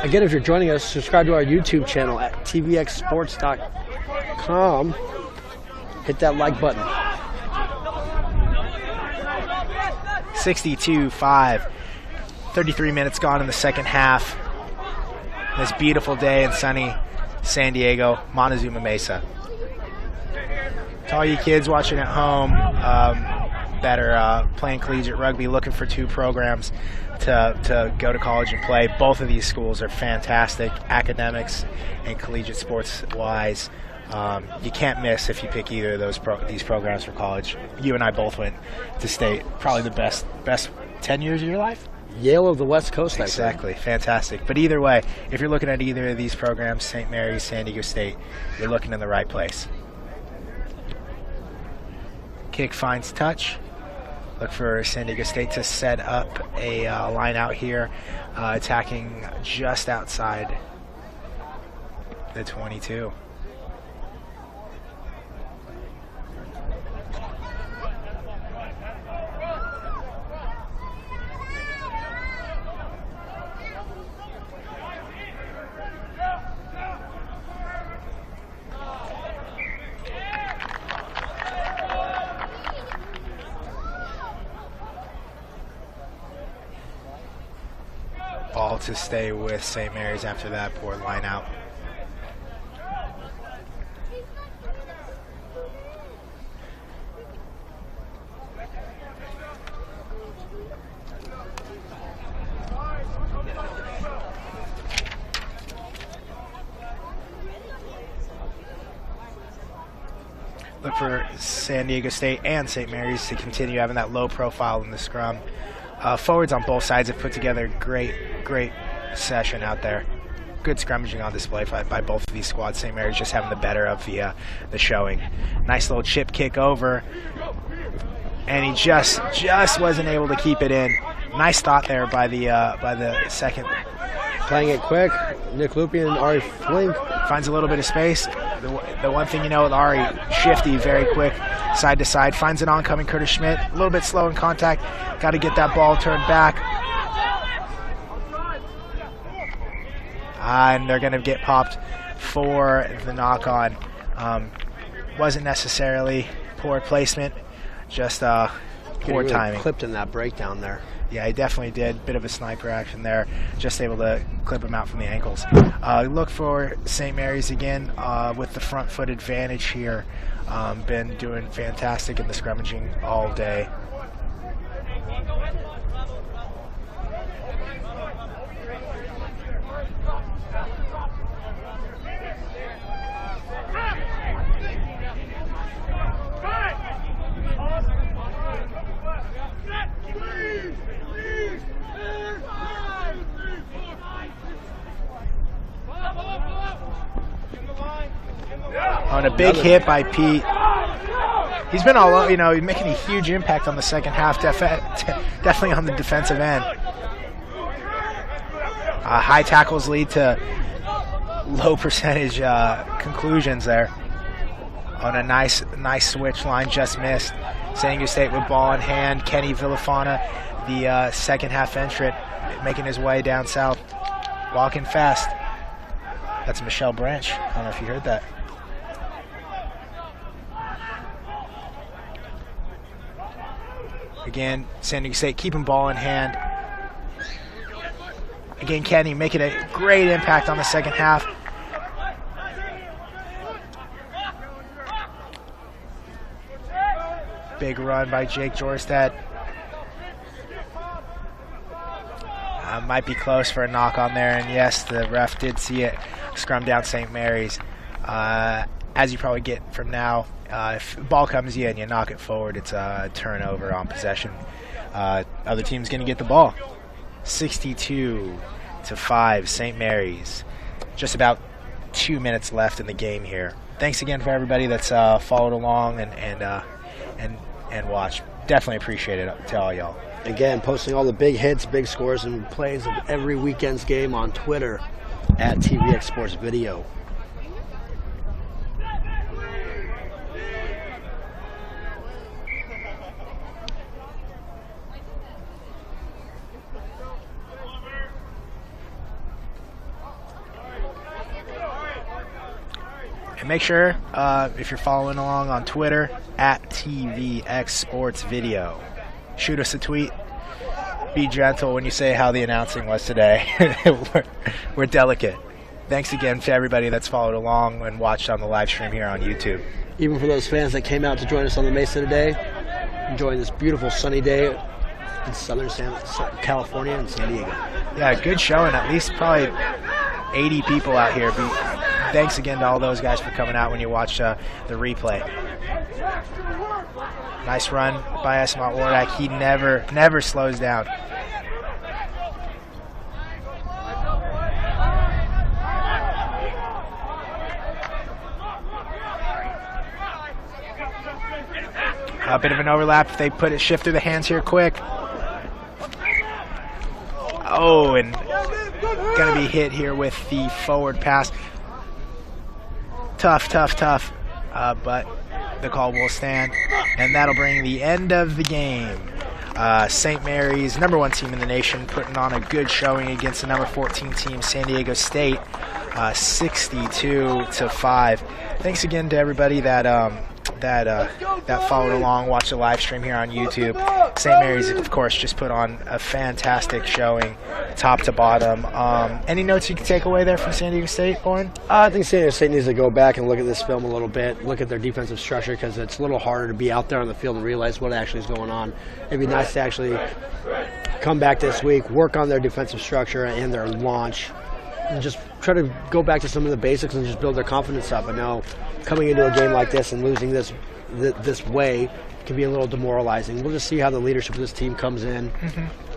Again, if you're joining us, subscribe to our YouTube channel at tvxsports.com. Hit that like button. 62-5. 33 minutes gone in the second half. This beautiful day in sunny San Diego, Montezuma Mesa. To all you kids watching at home that are playing collegiate rugby, looking for two programs to go to college and play, both of these schools are fantastic, academics and collegiate sports-wise. You can't miss if you pick either of these programs for college. You and I both went to state, probably the best 10 years of your life. Yale of the West Coast, exactly. Fantastic. But either way, if you're looking at either of these programs, St. Mary's, San Diego State, you're looking in the right place. Kick finds touch. Look for San Diego State to set up a line out here, attacking just outside the 22. Ball to stay with St. Mary's after that poor line out. Look for San Diego State and St. Mary's to continue having that low profile in the scrum. Forwards on both sides have put together a great session out there. Good scrummaging on display by both of these squads. St. Mary's just having the better of the showing. Nice little chip kick over, and he just wasn't able to keep it in. Nice thought there by the second. Playing it quick. Nick Lupien and Ari Flink finds a little bit of space. The one thing you know with Ari, shifty, very quick, side to side. Finds an oncoming Curtis Schmidt. A little bit slow in contact. Got to get that ball turned back. And they're going to get popped for the knock-on. Wasn't necessarily poor placement, just poor timing. Clipped in that breakdown there. Yeah, he definitely did. Bit of a sniper action there. Just able to clip him out from the ankles. Look for St. Mary's again with the front foot advantage here. Been doing fantastic in the scrummaging all day. on a big hit by Pete. He's been all over, he's making a huge impact on the second half, definitely on the defensive end. High tackles lead to low percentage conclusions there. On a nice switch, line just missed. San Diego State with ball in hand. Kenny Villafana, the second half entrant, making his way down south, walking fast. That's Michelle Branch. I don't know if you heard that. Again, San Diego State keeping ball in hand. Again, Kenny making a great impact on the second half. Big run by Jake Jorstad. Might be close for a knock on there, and yes, the ref did see it. Scrum down St. Mary's. As you probably get from now, if the ball comes in and you knock it forward, it's a turnover on possession. Other team's going to get the ball. 62-5, St. Mary's. Just about 2 minutes left in the game here. Thanks again for everybody that's followed along and watched. Definitely appreciate it to all y'all. Again, posting all the big hits, big scores, and plays of every weekend's game on Twitter at TVX Sports Video. And make sure, if you're following along on Twitter, at TVX Sports Video. Shoot us a tweet. Be gentle when you say how the announcing was today. We're delicate. Thanks again to everybody that's followed along and watched on the live stream here on YouTube. Even for those fans that came out to join us on the Mesa today, enjoying this beautiful sunny day in Southern California and San Diego. Yeah, good showing. At least probably 80 people out here. Thanks again to all those guys for coming out when you watch the replay. Nice run by Esmont Wardak. He never slows down. A bit of an overlap. If they shift through the hands here quick. Oh, and gonna be hit here with the forward pass. Tough. But the call will stand, and that'll bring the end of the game. St. Mary's, #1 team in the nation, putting on a good showing against the #14 team, San Diego State, 62-5. Thanks again to everybody that followed along, watched the live stream here on YouTube. St. Mary's, of course, just put on a fantastic showing, top to bottom. Any notes you can take away there from San Diego State, Oren? I think San Diego State needs to go back and look at this film a little bit, look at their defensive structure, because it's a little harder to be out there on the field and realize what actually is going on. It'd be nice to actually come back this week, work on their defensive structure and their launch, and just try to go back to some of the basics and just build their confidence up. I know coming into a game like this and losing this way can be a little demoralizing. We'll just see how the leadership of this team comes in,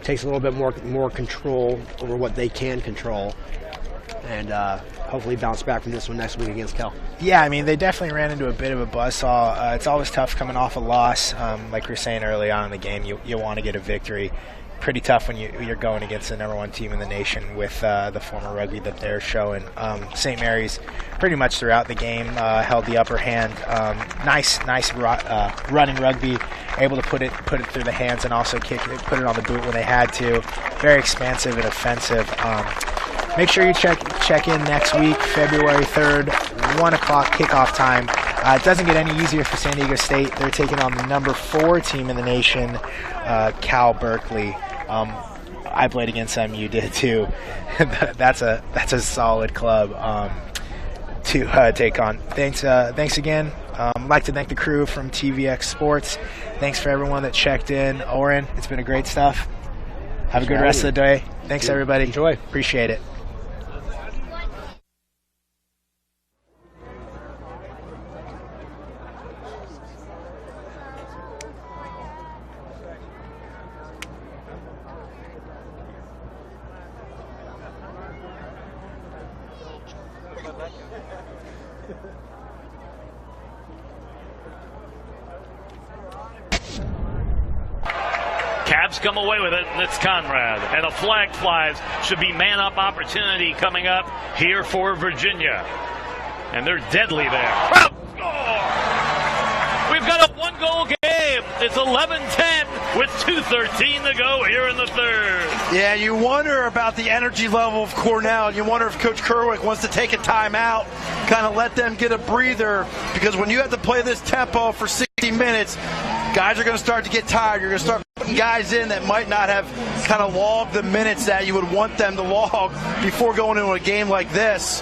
takes a little bit more control over what they can control, and hopefully bounce back from this one next week against Cal. Yeah, I mean, they definitely ran into a bit of a buzzsaw. It's always tough coming off a loss. Like we were saying early on in the game, you want to get a victory. Pretty tough when you're going against the #1 team in the nation with the former rugby that they're showing. St. Mary's pretty much throughout the game held the upper hand. Nice running rugby, able to put it through the hands and also put it on the boot when they had to. Very expansive and offensive. Make sure you check in next week, February 3rd, 1 o'clock kickoff time. It doesn't get any easier for San Diego State. They're taking on the #4 team in the nation, Cal Berkeley. I played against them. You did too. That's a solid club to take on. Thanks again. I'd like to thank the crew from TVX Sports. Thanks for everyone that checked in. Oren, it's been a great stuff. Have a good rest of the day. Thanks everybody. Enjoy. Appreciate it. Cavs come away with it, and it's Conrad. And a flag flies. Should be man-up opportunity coming up here for Virginia. And they're deadly there. Crowd score! We've got a one-goal game. It's 11-10 with 2:13 to go here in the third. Yeah, you wonder about the energy level of Cornell. You wonder if Coach Kerwick wants to take a timeout, kind of let them get a breather, because when you have to play this tempo for 60 minutes, guys are going to start to get tired. You're going to start putting guys in that might not have kind of logged the minutes that you would want them to log before going into a game like this.